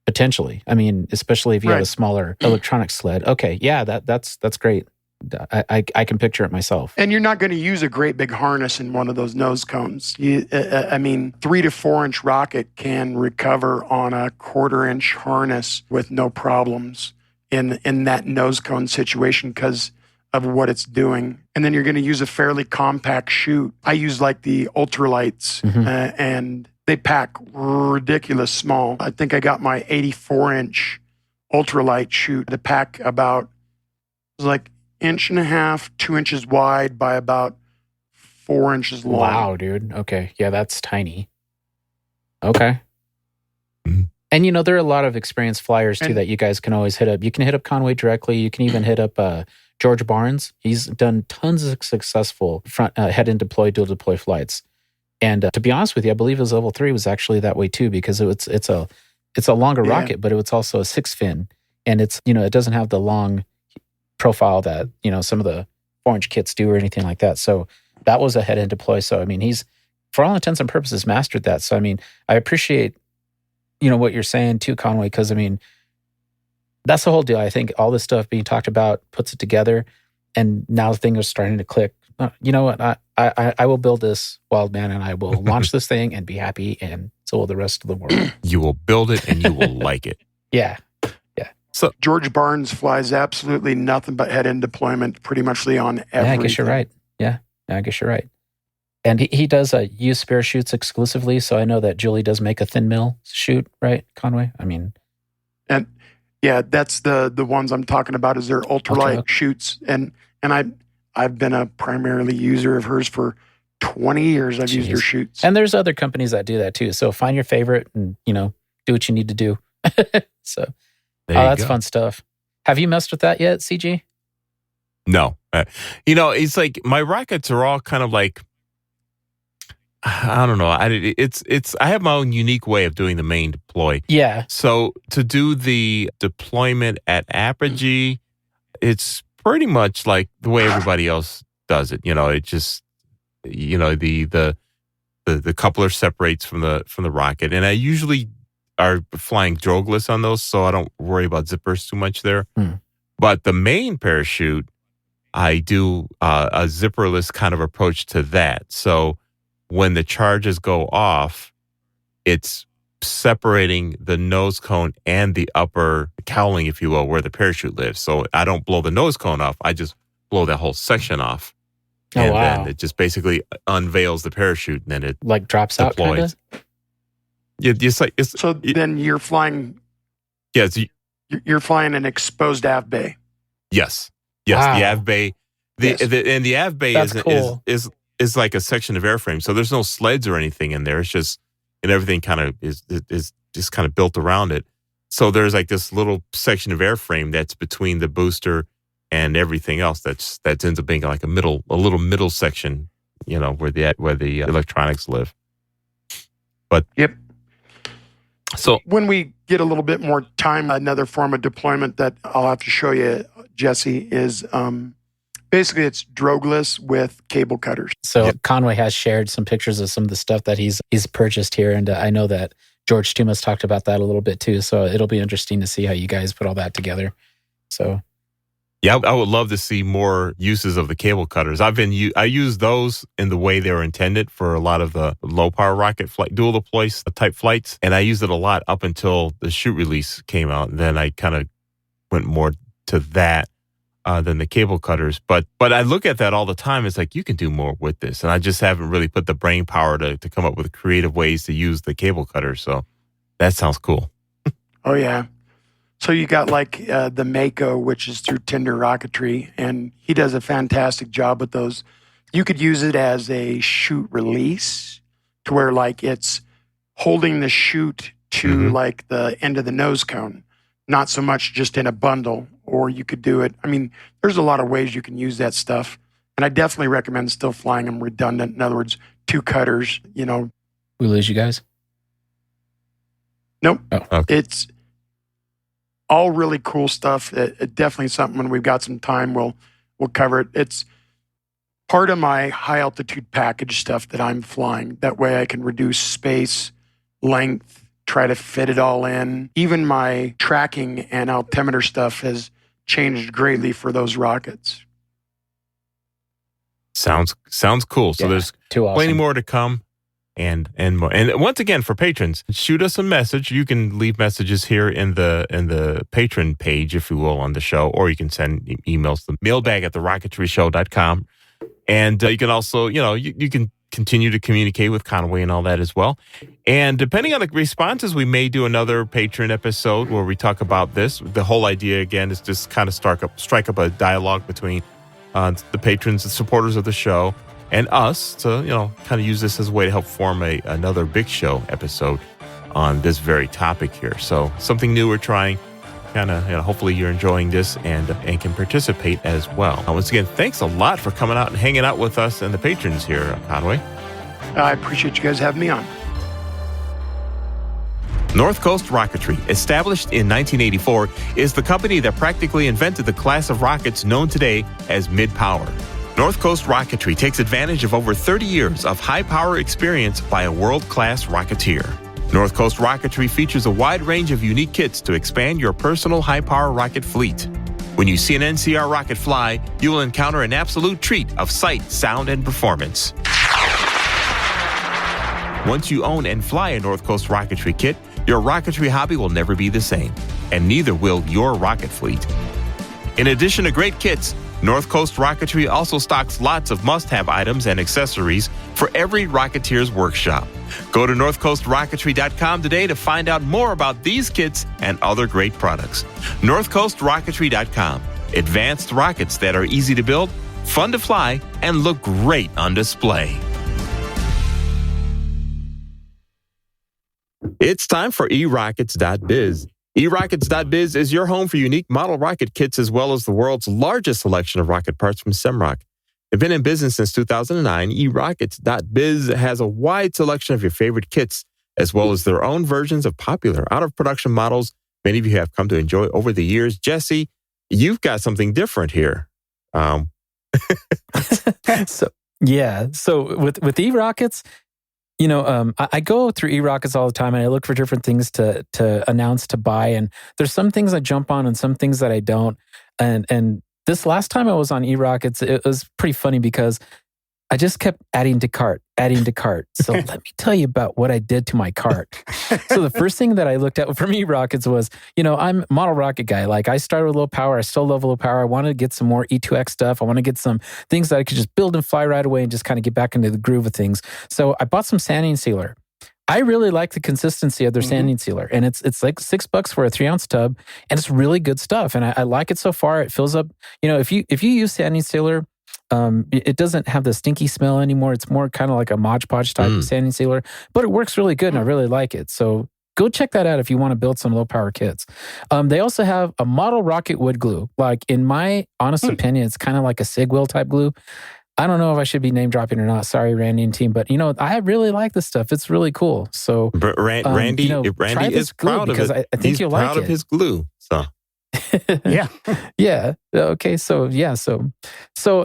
potentially. I mean, especially if you have a Right. smaller electronic sled. Okay, yeah, that's great. I can picture it myself. And you're not going to use a great big harness in one of those nose cones. I mean, 3 to 4 inch rocket can recover on a 1/4 inch harness with no problems in that nose cone situation because of what it's doing. And then you're going to use a fairly compact chute. I use like the ultralights, and they pack ridiculous small. I think I got my 84 inch ultralight chute to pack about, it was like 1.5 inches, 2 inches wide by about 4 inches long. Wow, dude. Okay. Yeah, that's tiny. Okay. Mhm. And there are a lot of experienced flyers too And- that you guys can always hit up. You can hit up Conway directly. You can even hit up George Barnes. He's done tons of successful front head and deploy, dual deploy flights. And to be honest with you, I believe his level 3 was actually that way too, because it's a longer rocket, but it's also a 6-fin, and it's it doesn't have the long profile that some of the 4-inch kits do or anything like that. So that was a head and deploy. So I mean, he's for all intents and purposes mastered that. So I mean, I appreciate what you're saying too, Conway, because I mean, that's the whole deal. I think all this stuff being talked about puts it together, and now things are starting to click. You know what? I will build this wild man, and I will launch this thing and be happy, and so will the rest of the world. You will build it and you will like it. Yeah. George Barnes flies absolutely nothing but head-end deployment pretty much on everything. Yeah, I guess you're right. Yeah, I guess you're right. And he does use spare chutes exclusively, so I know that Julie does make a thin mill chute, right, Conway? I mean, And yeah, that's the ones I'm talking about is their ultralight Okay. chutes. And I've been a primarily user of hers for 20 years. I've used her Jeez. chutes. And there's other companies that do that too. So find your favorite and, do what you need to do. So, There you that's go. fun stuff. Have you messed with that yet, CG? No. It's like my rockets are all kind of like, I don't know. I have my own unique way of doing the main deploy. Yeah. So to do the deployment at apogee, it's pretty much like the way everybody else does it. It just, the coupler separates from the rocket, and I usually are flying drogeless on those, so I don't worry about zippers too much there. But the main parachute, I do a zipperless kind of approach to that. So when the charges go off, it's separating the nose cone and the upper cowling, if you will, where the parachute lives. So I don't blow the nose cone off. I just blow that whole section off. Oh, And wow. then it just basically unveils the parachute, and then it Like drops out kind deploys. of? It's So then you're flying you're flying an exposed av bay. yes. Wow. The av bay. And the av bay That's cool. is like a section of airframe. So there's no sleds or anything in there. It's just, and everything kind of is just kind of built around it. So there's like this little section of airframe that's between the booster and everything else that ends up being like a little middle section, where the electronics live. But Yep. so When we get a little bit more time, another form of deployment that I'll have to show you, Jesse, is basically it's drogeless with cable cutters. So Conway has shared some pictures of some of the stuff that he's purchased here, and I know that George Tumas talked about that a little bit too. So it'll be interesting to see how you guys put all that together. So yeah, I would love to see more uses of the cable cutters. I use those in the way they were intended for a lot of the low power rocket flight, dual deploy type flights, and I used it a lot up until the chute release came out. And then I kind of went more to that than the cable cutters. But I look at that all the time. It's like, you can do more with this, and I just haven't really put the brain power to come up with creative ways to use the cable cutters. So that sounds cool. Oh, yeah. So you got like the Mako, which is through Tinder Rocketry, and he does a fantastic job with those. You could use it as a chute release to where like it's holding the chute to like the end of the nose cone, not so much just in a bundle. Or you could do it. I mean, there's a lot of ways you can use that stuff. And I definitely recommend still flying them redundant. In other words, 2 cutters, we lose you guys? Nope. Oh, okay. It's all really cool stuff. Definitely something when we've got some time, we'll cover it. It's part of my high altitude package stuff that I'm flying. That way I can reduce space, length, try to fit it all in. Even my tracking and altimeter stuff has changed greatly for those rockets. Sounds cool. So there's plenty more to come. And more. And once again, for patrons, shoot us a message. You can leave messages here in the patron page, if you will, on the show, or you can send emails to mailbag at TheRocketryShow.com. And you can also, you can continue to communicate with Conway and all that as well. And depending on the responses, we may do another patron episode where we talk about this. The whole idea, again, is just kind of strike up a dialogue between the patrons, the supporters of the show, and us to, kind of use this as a way to help form another Big Show episode on this very topic here. So something new we're trying. Kind of, hopefully you're enjoying this and can participate as well. Once again, thanks a lot for coming out and hanging out with us and the patrons here, Conway. I appreciate you guys having me on. North Coast Rocketry, established in 1984, is the company that practically invented the class of rockets known today as mid-power. North Coast Rocketry takes advantage of over 30 years of high-power experience by a world-class rocketeer. North Coast Rocketry features a wide range of unique kits to expand your personal high-power rocket fleet. When you see an NCR rocket fly, you will encounter an absolute treat of sight, sound, and performance. Once you own and fly a North Coast Rocketry kit, your rocketry hobby will never be the same, and neither will your rocket fleet. In addition to great kits, North Coast Rocketry also stocks lots of must-have items and accessories for every rocketeer's workshop. Go to NorthCoastRocketry.com today to find out more about these kits and other great products. NorthCoastRocketry.com. Advanced rockets that are easy to build, fun to fly, and look great on display. It's time for eRockets.biz. eRockets.biz is your home for unique model rocket kits as well as the world's largest selection of rocket parts from Semrock. They've been in business since 2009. eRockets.biz has a wide selection of your favorite kits as well as their own versions of popular out-of-production models many of you have come to enjoy over the years. Jesse, you've got something different here. So with eRockets, I go through eRockets all the time and I look for different things to announce, to buy. And there's some things I jump on and some things that I don't. And this last time I was on eRockets, it was pretty funny because I just kept adding to cart. So let me tell you about what I did to my cart. So the first thing that I looked at from eRockets was, I'm a model rocket guy. Like I started with low power. I still love low power. I wanted to get some more E2X stuff. I want to get some things that I could just build and fly right away and just kind of get back into the groove of things. So I bought some sanding sealer. I really like the consistency of their sanding sealer. And it's like $6 for a 3-ounce tub. And it's really good stuff. And I like it so far. It fills up. If you use sanding sealer, it doesn't have the stinky smell anymore. It's more kind of like a Mod Podge type of sanding sealer, but it works really good and I really like it. So go check that out if you want to build some low power kits. They also have a model rocket wood glue. Like in my honest opinion, it's kind of like a Sigwell type glue. I don't know if I should be name dropping or not. Sorry, Randy and team, but I really like this stuff. It's really cool. So Randy is proud of it. I think he's you'll like proud of his glue. So. Yeah. Okay. So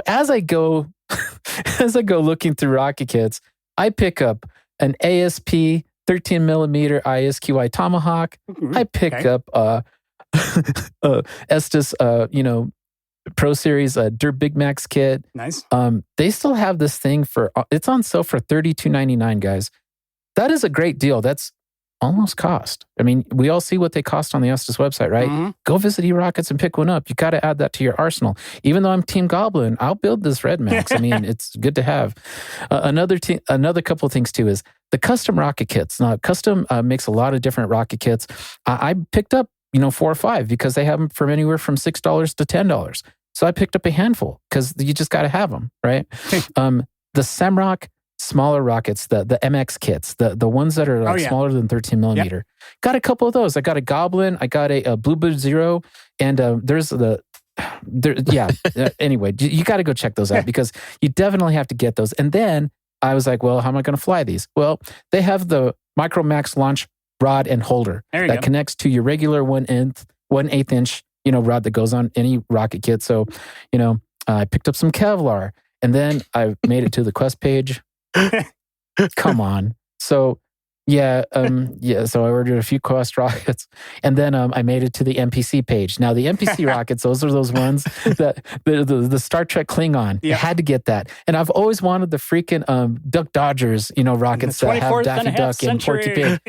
as I go looking through rocket kits, I pick up an ASP 13 millimeter ISQI Tomahawk. I pick up Estes Pro Series Dirt Big Max kit. Nice. They still have this thing it's on sale for $32.99, guys. That is a great deal. That's almost cost. I mean, we all see what they cost on the Estes website, right? Go visit eRockets and pick one up. You got to add that to your arsenal. Even though I'm Team Goblin, I'll build this Red Max. I mean, it's good to have. Another couple of things too is the custom rocket kits. Now, custom makes a lot of different rocket kits. I picked up 4 or 5 because they have them from anywhere from $6 to $10. So I picked up a handful because you just got to have them, right? The Semrock smaller rockets, the MX kits, the ones that are smaller than 13 millimeter. Yep. Got a couple of those. I got a Goblin, I got a Bluebird Zero, and anyway, you got to go check those out because you definitely have to get those. And then I was like, well, how am I going to fly these? Well, they have the Micro Max launch rod and holder that connects to your regular 1/8 inch, rod that goes on any rocket kit. So, I picked up some Kevlar and then I made it to the Quest page. Come on. So Yeah, so I ordered a few Quest rockets, and then I made it to the NPC page. Now, the NPC rockets, those are those ones that the Star Trek Klingon. Yep. I had to get that, and I've always wanted the freaking Duck Dodgers, rockets that have Daffy Duck and Porky Pig.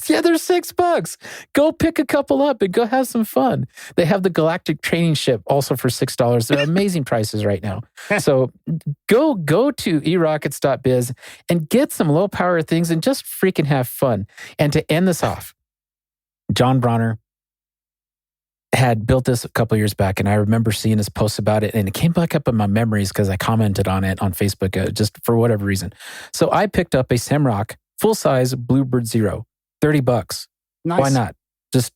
Yeah, they're $6. Go pick a couple up and go have some fun. They have the Galactic Training Ship also for $6. They're amazing prices right now. So go to erockets.biz and get some low power things and just freaking have fun. And to end this off, John Bronner had built this a couple years back, and I remember seeing his posts about it, and it came back up in my memories because I commented on it on Facebook just for whatever reason. So I picked up a Semrock full-size Bluebird Zero. $30. Nice. Why not? Just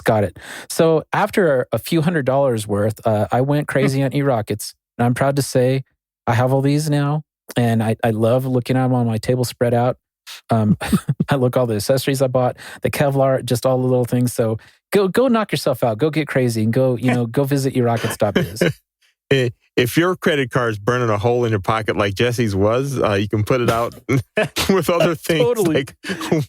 got it. So after a few $100s worth, I went crazy on eRockets. And I'm proud to say I have all these now. And I love looking at them on my table spread out. I look all the accessories I bought, the Kevlar, just all the little things. So go knock yourself out. Go get crazy and go visit erockets.biz. If your credit card is burning a hole in your pocket like Jesse's was, you can put it out with other things like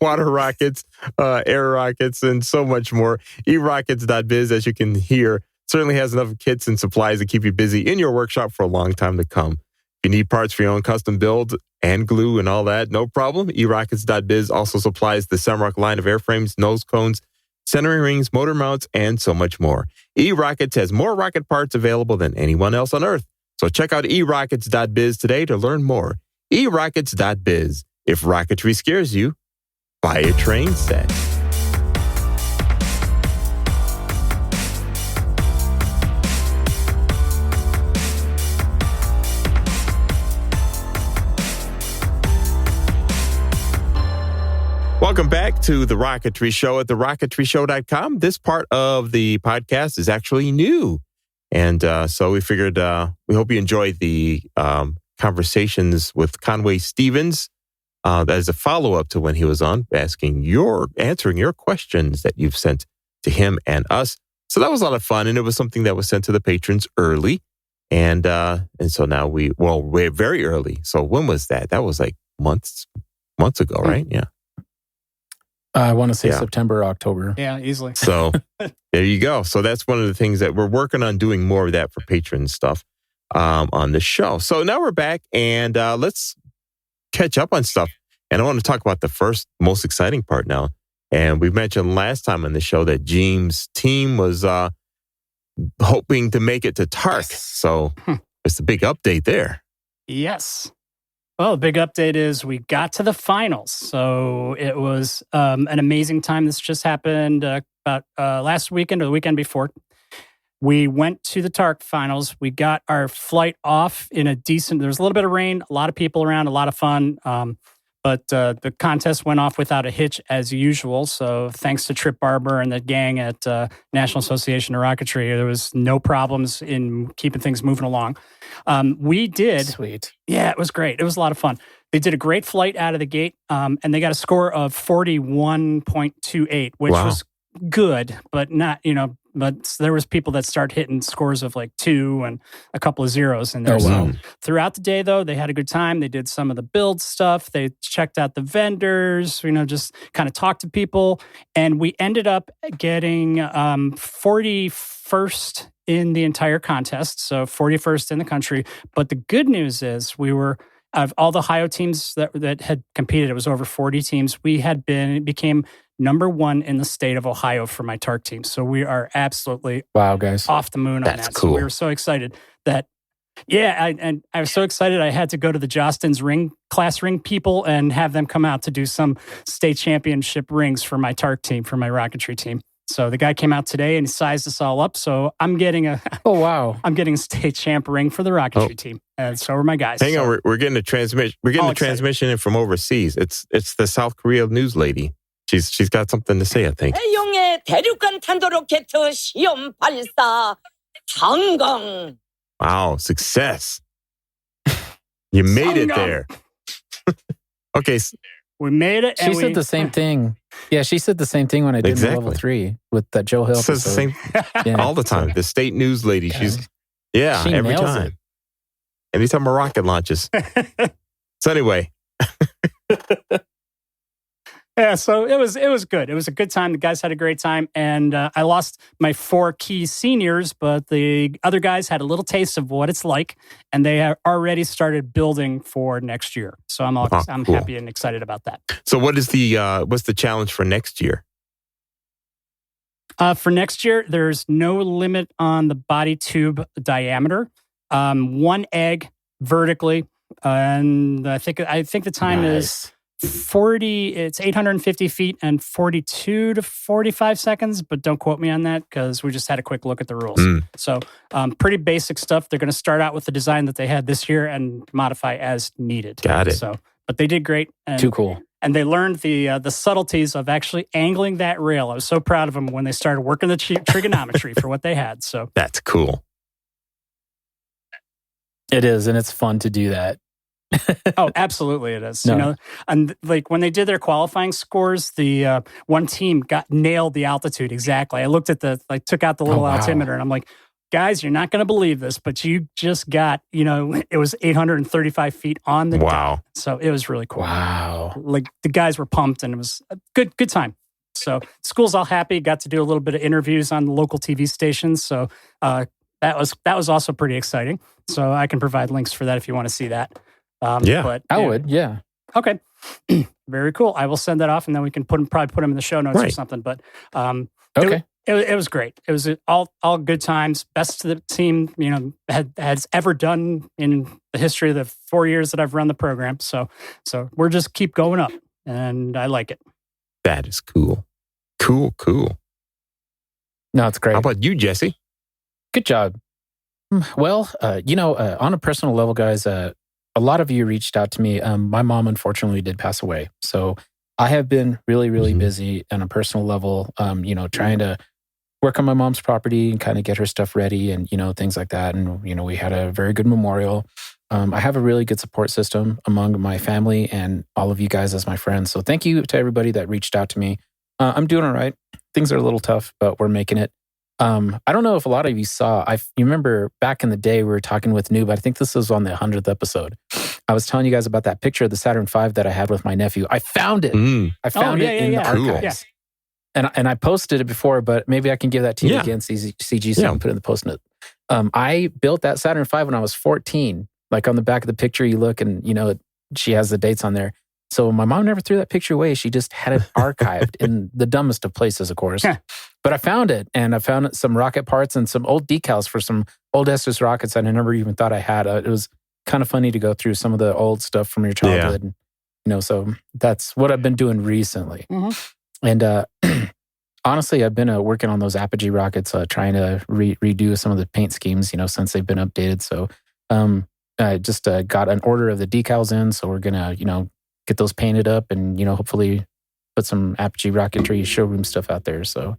water rockets, air rockets, and so much more. eRockets.biz, as you can hear, certainly has enough kits and supplies to keep you busy in your workshop for a long time to come. If you need parts for your own custom build and glue and all that, no problem. eRockets.biz also supplies the Semrock line of airframes, nose cones, centering rings, motor mounts, and so much more. eRockets has more rocket parts available than anyone else on Earth. So check out eRockets.biz today to learn more. eRockets.biz. If rocketry scares you, buy a train set. Welcome back to The Rocketry Show at TheRocketryShow.com. This part of the podcast is actually new. And so we figured we hope you enjoyed the conversations with Conway Stevens. That is a follow-up to when he was on, answering your questions that you've sent to him and us. So that was a lot of fun, and it was something that was sent to the patrons early. And so now we're very early. So when was that? That was like months ago, right? Yeah. I want to say September, October. Yeah, easily. So there you go. So that's one of the things that we're working on, doing more of that for patron stuff on the show. So now we're back, and let's catch up on stuff. And I want to talk about the first most exciting part now. And we mentioned last time on the show that James' team was hoping to make it to TARC. So it's a big update there. Yes. Well, the big update is we got to the finals. So it was an amazing time. This just happened about last weekend or the weekend before. We went to the TARC finals. We got our flight off in a decent, there was a little bit of rain, a lot of people around, a lot of fun. But the contest went off without a hitch as usual. So thanks to Trip Barber and the gang at National Association of Rocketry, there was no problems in keeping things moving along. We did. Sweet. Yeah, it was great. It was a lot of fun. They did a great flight out of the gate, and they got a score of 41.28, which was good, but not, but there was people that start hitting scores of like 2 and a couple of zeros in there. Oh, wow. So throughout the day, though, they had a good time. They did some of the build stuff. They checked out the vendors, just kind of talked to people. And we ended up getting 41st in the entire contest. So 41st in the country. But the good news is we were, of all the HIO teams that had competed, it was over 40 teams. We became number 1 in the state of Ohio for my TARC team. So we are absolutely guys, off the moon on that. Cool. So we were so excited that, I was so excited I had to go to the Jostens class ring people and have them come out to do some state championship rings for my TARC team, for my rocketry team. So the guy came out today and he sized us all up. So I'm getting I'm getting a state champ ring for the rocketry team. And so are my guys. Hang on, we're getting a transmission. We're getting a transmission in from overseas. It's the South Korea news lady. She's got something to say, I think. 해용의 대륙간 탄도로켓 시험 발사 성공. Wow, success. You made it there. Okay. We made it. She said the same thing. Yeah, she said the same thing when I did my level 3 with that Joe Hill. She says the same all the time. The state news lady. She's she every nails time. It. Anytime a rocket launches. So anyway. Yeah, so it was good. It was a good time. The guys had a great time, and I lost my 4 key seniors, but the other guys had a little taste of what it's like, and they have already started building for next year. So I'm cool. happy and excited about that. So what is what's the challenge for next year? For next year, there's no limit on the body tube diameter. 1 egg vertically, and I think the time is 40. It's 850 feet and 42 to 45 seconds. But don't quote me on that because we just had a quick look at the rules. So pretty basic stuff. They're going to start out with the design that they had this year and modify as needed. Got it. So, but they did great. And, Too cool. And they learned the subtleties of actually angling that rail. I was so proud of them when they started working the trigonometry for what they had. So that's cool. It is, and it's fun to do that. Oh, absolutely, it is. No. You know, and like when they did their qualifying scores, the one team nailed the altitude exactly. I looked at took out the little altimeter, and I'm like, guys, you're not going to believe this, but you just got, it was 835 feet on the dot. So it was really cool. Wow. Like the guys were pumped, and it was a good time. So school's all happy. Got to do a little bit of interviews on the local TV stations. So that was also pretty exciting. So I can provide links for that if you want to see that. But I would. Yeah. Okay. Very cool. I will send that off, and then we can probably put them in the show notes or something. But okay. It was great. It was all good times. Best the team has ever done in the history of the 4 years that I've run the program. So we're just keep going up, and I like it. That is cool. Cool. No, it's great. How about you, Jesse? Good job. Well, on a personal level, guys, a lot of you reached out to me. My mom, unfortunately, did pass away. So I have been really, really busy on a personal level, trying to work on my mom's property and kind of get her stuff ready and, things like that. And, we had a very good memorial. I have a really good support system among my family and all of you guys as my friends. So thank you to everybody that reached out to me. I'm doing all right. Things are a little tough, but we're making it. I don't know if a lot of you saw, you remember back in the day, we were talking with Noob. I think this was on the 100th episode. I was telling you guys about that picture of the Saturn V that I had with my nephew. I found it. I found it in the archives. Yeah. And I posted it before, but maybe I can give that to you again, CG, so I can put it in the post note. I built that Saturn V when I was 14. Like on the back of the picture, you look and, she has the dates on there. So my mom never threw that picture away. She just had it archived in the dumbest of places, of course. But I found it, and I found some rocket parts and some old decals for some old Estes rockets that I never even thought I had. It was kind of funny to go through some of the old stuff from your childhood. So that's what I've been doing recently. And honestly, I've been working on those Apogee rockets, trying to redo some of the paint schemes, since they've been updated. So I just got an order of the decals in, so we're going to, get those painted up and, hopefully put some Apogee Rocketry showroom stuff out there. So,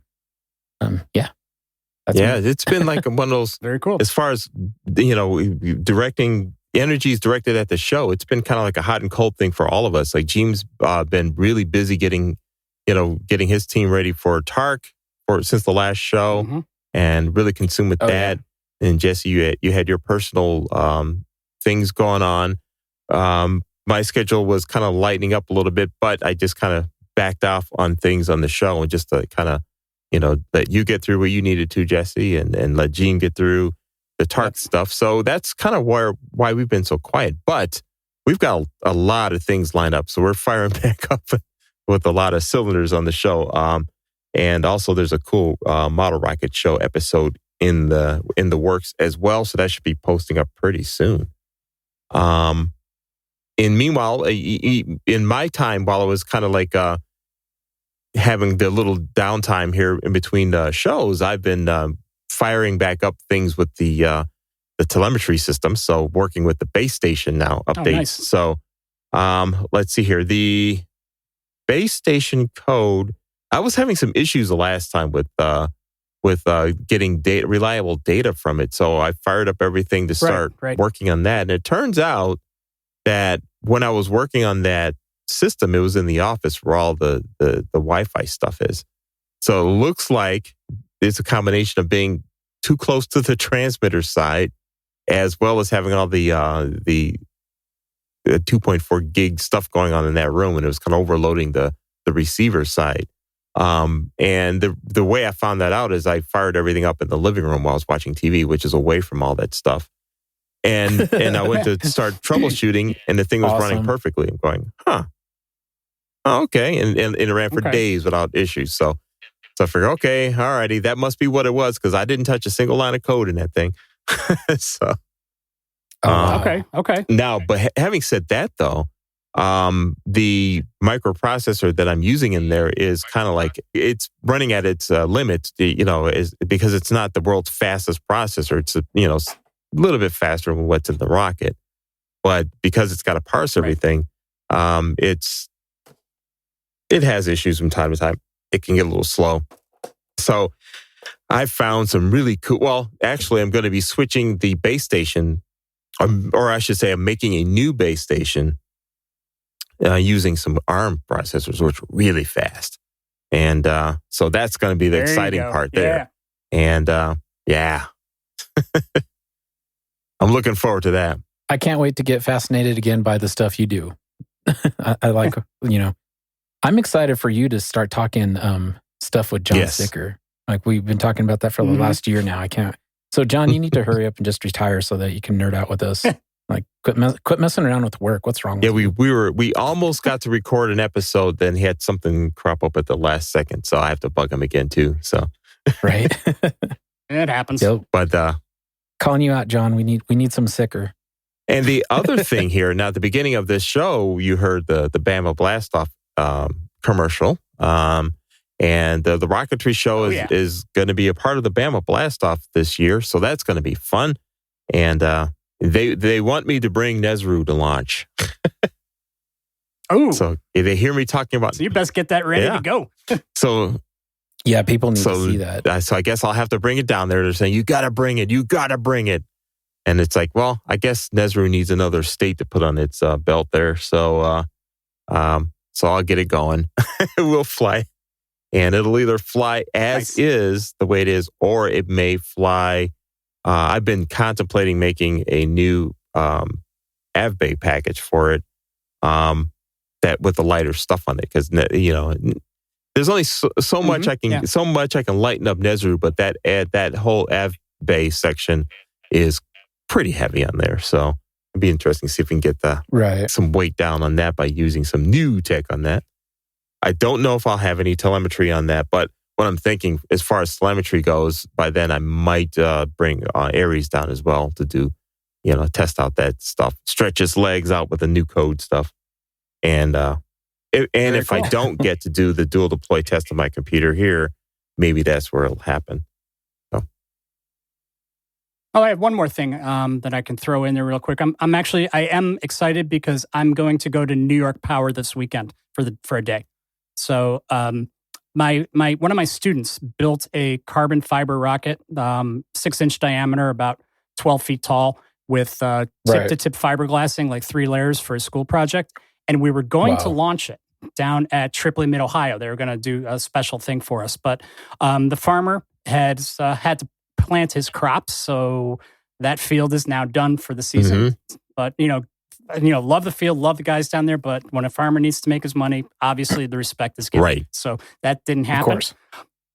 it's been like one of those, very cool. As far as, directing, energy is directed at the show. It's been kind of like a hot and cold thing for all of us. Like James been really busy getting his team ready for TARC since the last show and really consumed with that. Yeah. And Jesse, you had your personal things going on. My schedule was kind of lightening up a little bit, but I just kind of backed off on things on the show and just to kind of, let you get through what you needed to, Jesse, and let Gene get through the TARC stuff. So that's kind of why we've been so quiet. But we've got a lot of things lined up. So we're firing back up with a lot of cylinders on the show. And also there's a cool Model Rocket Show episode in the works as well. So that should be posting up pretty soon. And meanwhile, in my time, while I was kind of like having the little downtime here in between the shows, I've been firing back up things with the telemetry system. So working with the base station now updates. Oh, nice. So let's see here. The base station code. I was having some issues the last time with getting reliable data from it. So I fired up everything to start working on that. And it turns out that when I was working on that system, it was in the office where all the Wi-Fi stuff is. So it looks like it's a combination of being too close to the transmitter side, as well as having all the 2.4 gig stuff going on in that room, and it was kind of overloading the the receiver side. And the way I found that out is I fired everything up in the living room while I was watching TV, which is away from all that stuff. And I went to start troubleshooting, and the thing was running perfectly. I'm going, oh, okay. And it ran for days without issues. So I figured, okay, all righty, that must be what it was, because I didn't touch a single line of code in that thing. So, okay. Now, but having said that, though, the microprocessor that I'm using in there is kind of like, it's running at its limits, is because it's not the world's fastest processor. It's a little bit faster than what's in the Rocket, but because it's got to parse everything, it has issues from time to time. It can get a little slow. So I found some really cool. Well, actually, I'm going to be switching the base station, or I should say, I'm making a new base station using some ARM processors, which are really fast. And so that's going to be the exciting part there. And yeah, I'm looking forward to that. I can't wait to get fascinated again by the stuff you do. I like, I'm excited for you to start talking stuff with John Sicker. Like, we've been talking about that for the last year now. I can't. So, John, you need to hurry up and just retire so that you can nerd out with us. Like, quit messing around with work. What's wrong with you? We almost got to record an episode, then he had something crop up at the last second, so I have to bug him again too. So, right, it happens. Yep. But calling you out, John. We need some Sicker. And the other thing here, now at the beginning of this show, you heard the Bama Blastoff commercial. And the Rocketry Show is going to be a part of the Bama Blastoff this year, so that's going to be fun. And they want me to bring Nezru to launch. Oh, so if they hear me talking about, so you best get that ready to go. So yeah, people need to see that. So I guess I'll have to bring it down there. They're saying, you got to bring it. And it's like, well, I guess Nezru needs another state to put on its belt there. So I'll get it going. We'll fly. And it'll either fly as is, the way it is, or it may fly. I've been contemplating making a new AvBay package for it, that with the lighter stuff on it, because there's only so much I can lighten up Nezru, but that whole AvBay section is pretty heavy on there. So it'd be interesting to see if we can get some weight down on that by using some new tech on that. I don't know if I'll have any telemetry on that, but what I'm thinking, as far as telemetry goes, by then I might bring Aries down as well to do, test out that stuff, stretch his legs out with the new code stuff. And if cool. I don't get to do the dual deploy test on my computer here, maybe that's where it'll happen. So. Oh, I have one more thing that I can throw in there real quick. I am excited because I'm going to go to New York Power this weekend for a day. So my one of my students built a carbon fiber rocket, 6-inch diameter, about 12 feet tall, with tip-to-tip fiberglassing, like 3 layers for a school project. And we were going to launch it down at Tripoli, Mid-Ohio. They were going to do a special thing for us. But the farmer had to plant his crops, so that field is now done for the season. Mm-hmm. But, love the field, love the guys down there, but when a farmer needs to make his money, obviously the respect is given. Right. So that didn't happen. Of course.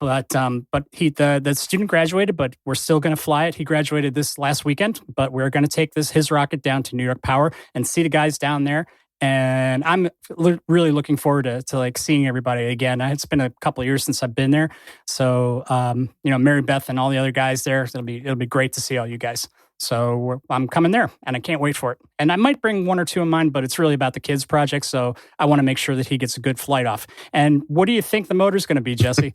But the student graduated, but we're still going to fly it. He graduated this last weekend, but we're going to take his rocket down to New York Power and see the guys down there. And I'm really looking forward to like seeing everybody again. It's been a couple of years since I've been there. So, Mary Beth and all the other guys there, it'll be great to see all you guys. So I'm coming there, and I can't wait for it. And I might bring 1 or 2 of mine, but it's really about the kids' project, so I want to make sure that he gets a good flight off. And what do you think the motor's going to be, Jesse?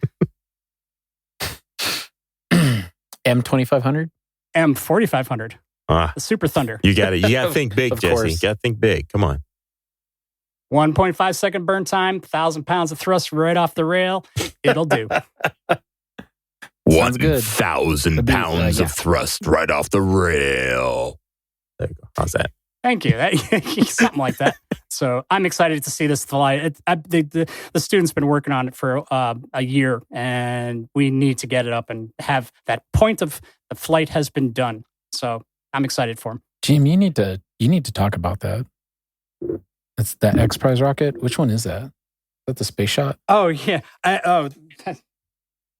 M2500? M4500. The Super Thunder. You got to think big, Jesse. You got to think big. Come on. 1.5 second burn time, 1,000 pounds of thrust right off the rail. It'll do. 1,000 pounds of thrust right off the rail. There you go. How's that? Thank you. Something like that. So I'm excited to see this fly. The student's been working on it for a year, and we need to get it up and have that point of the flight has been done. So I'm excited for him. Jim, you need to talk about that. That's that X Prize rocket. Which one is that? that the space shot? Oh, yeah. Oh,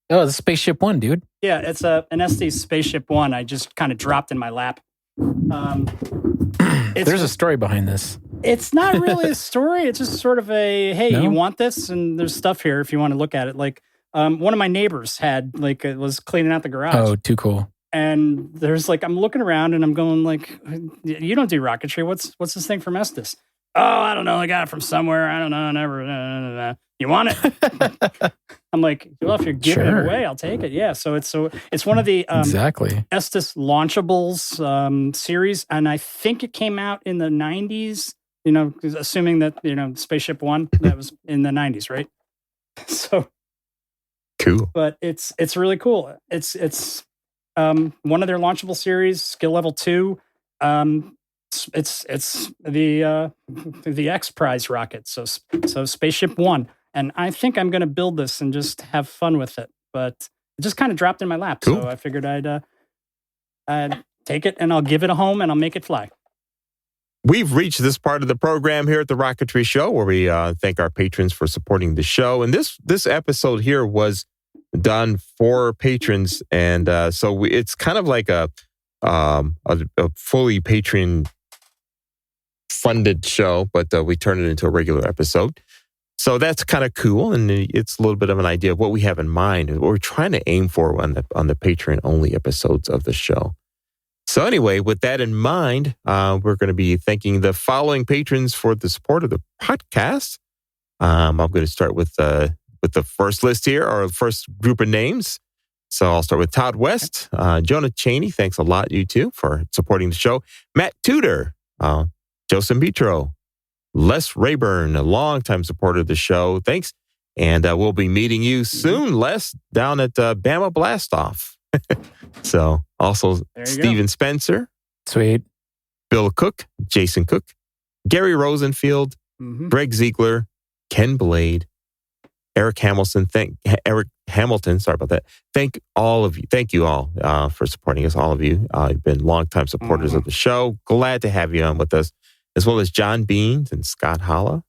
the Spaceship One, dude. Yeah, it's an SD Spaceship One. I just kind of dropped in my lap. There's a story behind this. It's not really a story. It's just sort of a, hey, No? you want this? And there's stuff here if you want to look at it. Like one of my neighbors was cleaning out the garage. Oh, too cool. And there's I'm looking around and I'm going you don't do rocketry. What's this thing from Estes? Oh, I don't know. I got it from somewhere. I don't know. Never. You want it? I'm like, well, if you're giving it away, I'll take it. Yeah. So it's one of the exactly Estes Launchables series, and I think it came out in the 90s. Assuming that Spaceship One that was in the 90s, right? So cool. But it's really cool. It's one of their launchable series, skill level 2. It's the X Prize rocket. So Spaceship One. And I think I'm going to build this and just have fun with it. But it just kind of dropped in my lap. Cool. So I figured I'd take it and I'll give it a home and I'll make it fly. We've reached this part of the program here at The Rocketry Show where we thank our patrons for supporting the show. And this episode here was done for patrons. And so it's kind of like a fully Patreon funded show, but we turn it into a regular episode. So that's kind of cool, and it's a little bit of an idea of what we have in mind and what we're trying to aim for on the Patreon-only episodes of the show. So anyway, with that in mind, we're going to be thanking the following patrons for the support of the podcast. I'm going to start with the first list here, or the first group of names. So I'll start with Todd West, Jonah Cheney. Thanks a lot, you two, for supporting the show. Matt Tudor, Joseph Vitro, Les Rayburn, a longtime supporter of the show. Thanks. And we'll be meeting you soon, Les, down at Bama Blastoff. So also Steven Spencer. Sweet. Bill Cook, Jason Cook, Gary Rosenfield, Greg Ziegler, Ken Blade, Eric Hamilton. Sorry about that. Thank all of you. Thank you all for supporting us. All of you. You've been longtime supporters of the show. Glad to have you on with us, as well as John Beans and Scott Holla,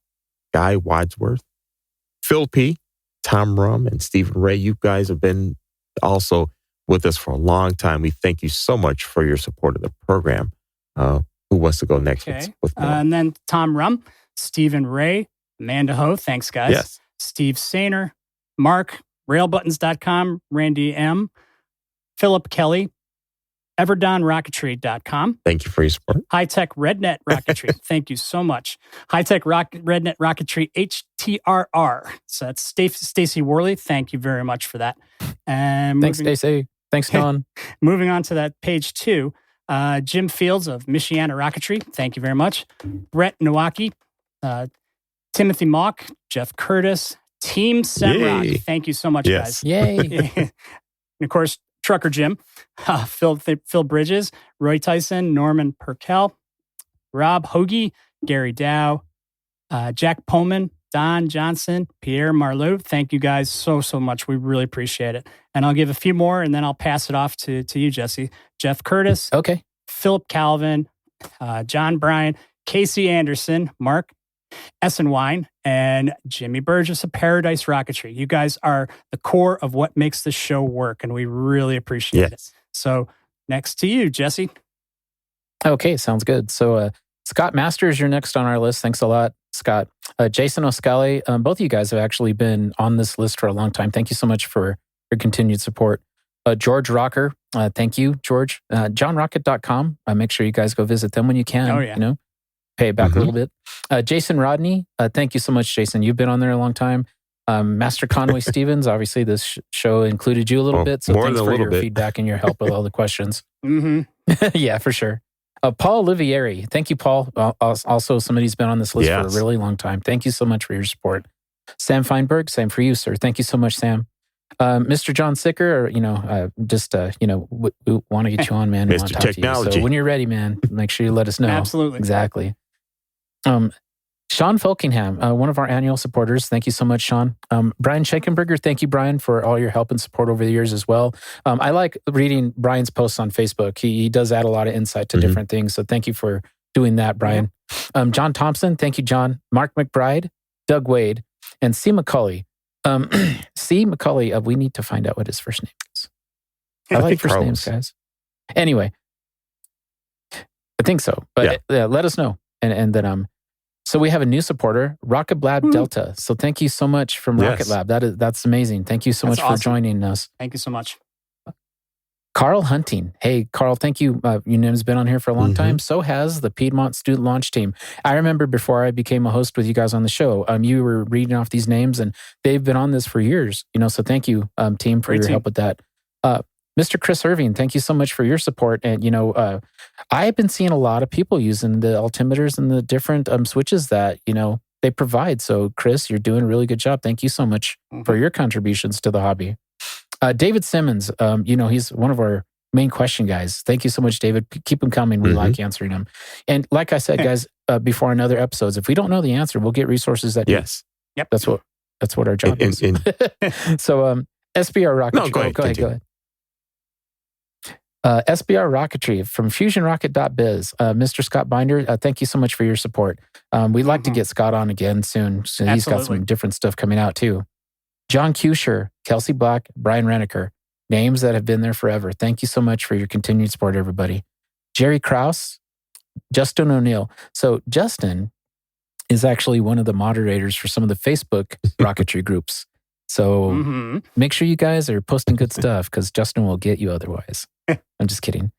Guy Wadsworth, Phil P., Tom Rum, and Stephen Ray. You guys have been also with us for a long time. We thank you so much for your support of the program. Who wants to go next with more? And then Tom Rum, Stephen Ray, Amanda Ho. Thanks, guys. Yes. Steve Sainer, Mark, railbuttons.com, Randy M., Philip Kelly, EverdonRocketry.com. Thank you for your support. High Tech Rednet Rocketry. Thank you so much. High Tech Rednet Rocketry HTRR. So that's Stacy Worley. Thank you very much for that. And thanks, Stacy. Thanks, Don. Moving on to that page 2, Jim Fields of Michiana Rocketry. Thank you very much. Brett Nowaki, Timothy Mock, Jeff Curtis, Team Semrock. Thank you so much, guys. Yay. And of course, Trucker Jim, Phil Bridges, Roy Tyson, Norman Perkel, Rob Hoagie, Gary Dow, Jack Pullman, Don Johnson, Pierre Marlowe. Thank you guys so much. We really appreciate it. And I'll give a few more, and then I'll pass it off to you, Jesse. Jeff Curtis. Okay. Philip Calvin, John Bryan, Casey Anderson, Mark Essenwine, and Jimmy Burgess of Paradise Rocketry. You guys are the core of what makes this show work, and we really appreciate it. So next to you, Jesse. Okay, sounds good. So Scott Masters, you're next on our list. Thanks a lot, Scott. Jason O'Scally, both of you guys have actually been on this list for a long time. Thank you so much for your continued support. George Rocker, thank you, George. JohnRocket.com. Make sure you guys go visit them when you can. Oh, yeah. You know, pay it back a little bit. Jason Rodney, thank you so much, Jason. You've been on there a long time. Master Conway Stevens, obviously this show included you a little bit, so thanks for your feedback and your help with all the questions. Yeah, for sure. Paul Olivieri, thank you, Paul. Also, somebody's been on this list for a really long time. Thank you so much for your support. Sam Feinberg, same for you, sir. Thank you so much, Sam. Mr. John Sicker, we want to get you on, man. We want to talk Technology. To you. So when you're ready, man, make sure you let us know. Absolutely. Exactly. Sean Folkingham, one of our annual supporters. Thank you so much, Sean. Brian Schenkenberger, thank you, Brian, for all your help and support over the years as well. I like reading Brian's posts on Facebook. He does add a lot of insight to different things. So thank you for doing that, Brian. John Thompson, thank you, John. Mark McBride, Doug Wade, And C. McCauley. C. McCauley, we need to find out what his first name is. I like first names, guys. Anyway, I think so. But let us know. And then so we have a new supporter, Rocket Lab Delta. So thank you so much from Rocket Lab. That's amazing. Thank you so much for joining us. Thank you so much. Carl Hunting. Hey, Carl, thank you. Your name's been on here for a long time. So has the Piedmont Student Launch Team. I remember before I became a host with you guys on the show, you were reading off these names, and they've been on this for years. So thank you, team, for your help with that. Mr. Chris Irving, thank you so much for your support. And, I've been seeing a lot of people using the altimeters and the different switches that, they provide. So, Chris, you're doing a really good job. Thank you so much for your contributions to the hobby. David Simmons, he's one of our main question guys. Thank you so much, David. Keep them coming. We like answering them. And like I said, guys, before in other episodes, if we don't know the answer, we'll get resources that Yep. That's what our job is. So, SBR Rocketry. No, go ahead. SBR Rocketry from FusionRocket.biz. Mr. Scott Binder, thank you so much for your support. We'd like to get Scott on again soon. So he's got some different stuff coming out too. John Kusher, Kelsey Black, Brian Reneker, names that have been there forever. Thank you so much for your continued support, everybody. Jerry Krause, Justin O'Neill. So Justin is actually one of the moderators for some of the Facebook rocketry groups. So make sure you guys are posting good stuff because Justin will get you otherwise. I'm just kidding.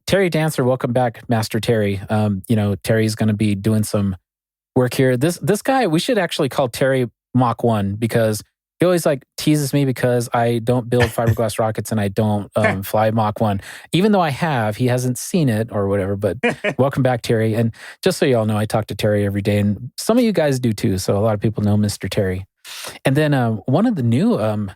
Terry Dancer, welcome back, Master Terry. Terry's going to be doing some work here. This guy, we should actually call Terry Mach 1 because he always teases me because I don't build fiberglass rockets and I don't fly Mach 1. Even though he hasn't seen it or whatever, but welcome back, Terry. And just so you all know, I talk to Terry every day and some of you guys do too. So a lot of people know Mr. Terry. And then one of the new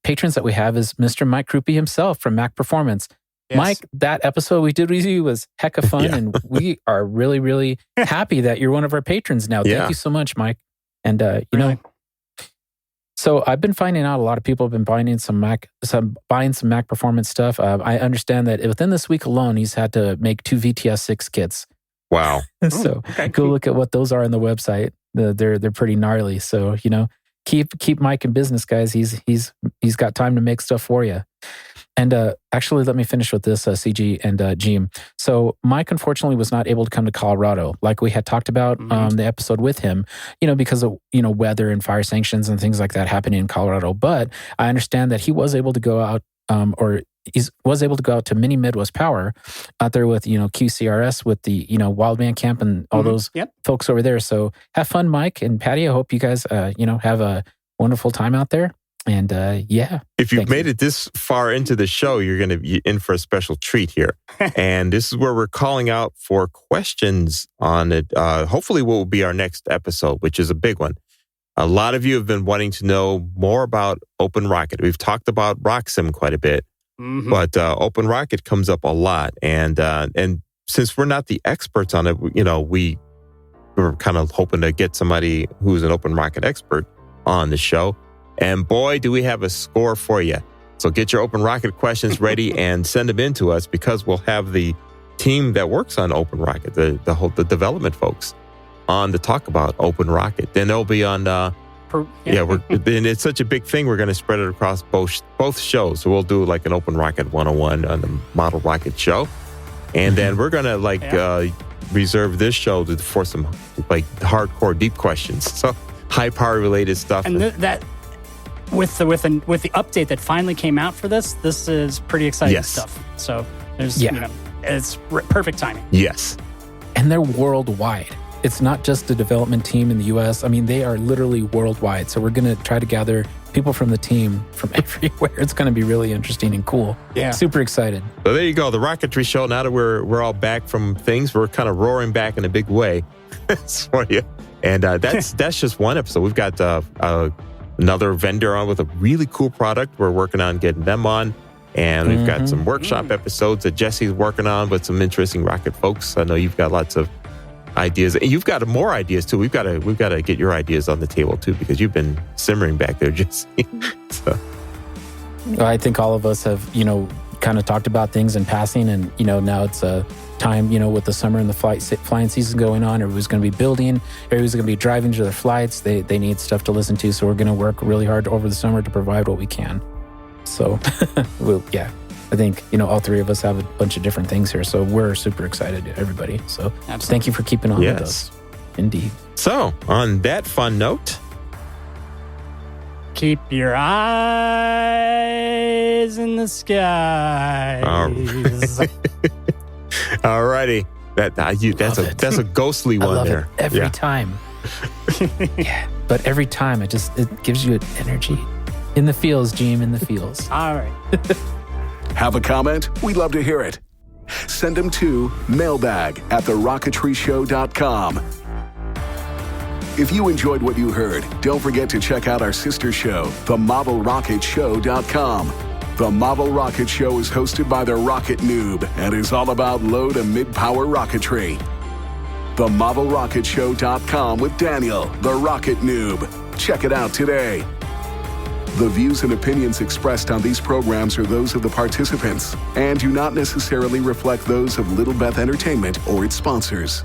patrons that we have is Mr. Mike Krupe himself from Mac Performance. Yes. Mike, that episode we did with you was heck of fun, and we are really, really happy that you're one of our patrons now. Thank you so much, Mike. And so I've been finding out a lot of people have been buying some Mac Performance stuff. I understand that within this week alone, he's had to make 2 VTS6 kits. Wow! So go look at what those are on the website. They're pretty gnarly. So keep Mike in business, guys. He's got time to make stuff for you. And actually, let me finish with this, CG and Jim. So Mike, unfortunately, was not able to come to Colorado, like we had talked about the episode with him, because of, weather and fire sanctions and things like that happening in Colorado. But I understand that he was able to go out, was able to go out to Mini Midwest Power out there with, QCRS with the, Wildman Camp and all those folks over there. So have fun, Mike and Patty. I hope you guys, have a wonderful time out there. And if you've made it this far into the show, you're going to be in for a special treat here. And this is where we're calling out for questions on it. Hopefully what will be our next episode, which is a big one. A lot of you have been wanting to know more about Open Rocket. We've talked about RockSim quite a bit, but Open Rocket comes up a lot. And since we're not the experts on it, we were kind of hoping to get somebody who's an Open Rocket expert on the show. And boy, do we have a score for you. So get your Open Rocket questions ready and send them in to us because we'll have the team that works on Open Rocket, the development folks, on to talk about Open Rocket. Then they'll be on, and it's such a big thing, we're going to spread it across both shows. So we'll do like an Open Rocket 101 on the Model Rocket show. And then we're going to reserve this show for some hardcore deep questions. So high power related stuff. And that... With the update that finally came out for this is pretty exciting stuff. So there's, it's perfect timing. Yes. And they're worldwide. It's not just a development team in the US. I mean, they are literally worldwide. So we're going to try to gather people from the team from everywhere. It's going to be really interesting and cool. Yeah. Super excited. So there you go. The Rocketry Show. Now that we're all back from things, we're kind of roaring back in a big way for you. And that's just one episode. We've got another vendor on with a really cool product. We're working on getting them on. And we've got some workshop episodes that Jesse's working on with some interesting rocket folks. I know you've got lots of ideas. And you've got more ideas too. We've got to get your ideas on the table too, because you've been simmering back there, Jesse. So. I think all of us have, kind of talked about things in passing, and now it's a time, with the summer and the flying season going on, everybody's going to be building, everybody's going to be driving to their flights. They need stuff to listen to, so we're going to work really hard over the summer to provide what we can. So, I think, all three of us have a bunch of different things here, so we're super excited, everybody. So Absolutely. Thank you for keeping on with us. Indeed. So, on that fun note, keep your eyes in the skies. All righty. That's a ghostly I one love there. it every time. Yeah, but every time it gives you an energy. In the feels, Gene, in the feels. All right. Have a comment? We'd love to hear it. Send them to mailbag@TheRocketryShow.com. If you enjoyed what you heard, don't forget to check out our sister show, TheModelRocketShow.com. The Model Rocket Show is hosted by the Rocket Noob and is all about low to mid-power rocketry. TheModelRocketShow.com with Daniel, the Rocket Noob. Check it out today. The views and opinions expressed on these programs are those of the participants and do not necessarily reflect those of Little Beth Entertainment or its sponsors.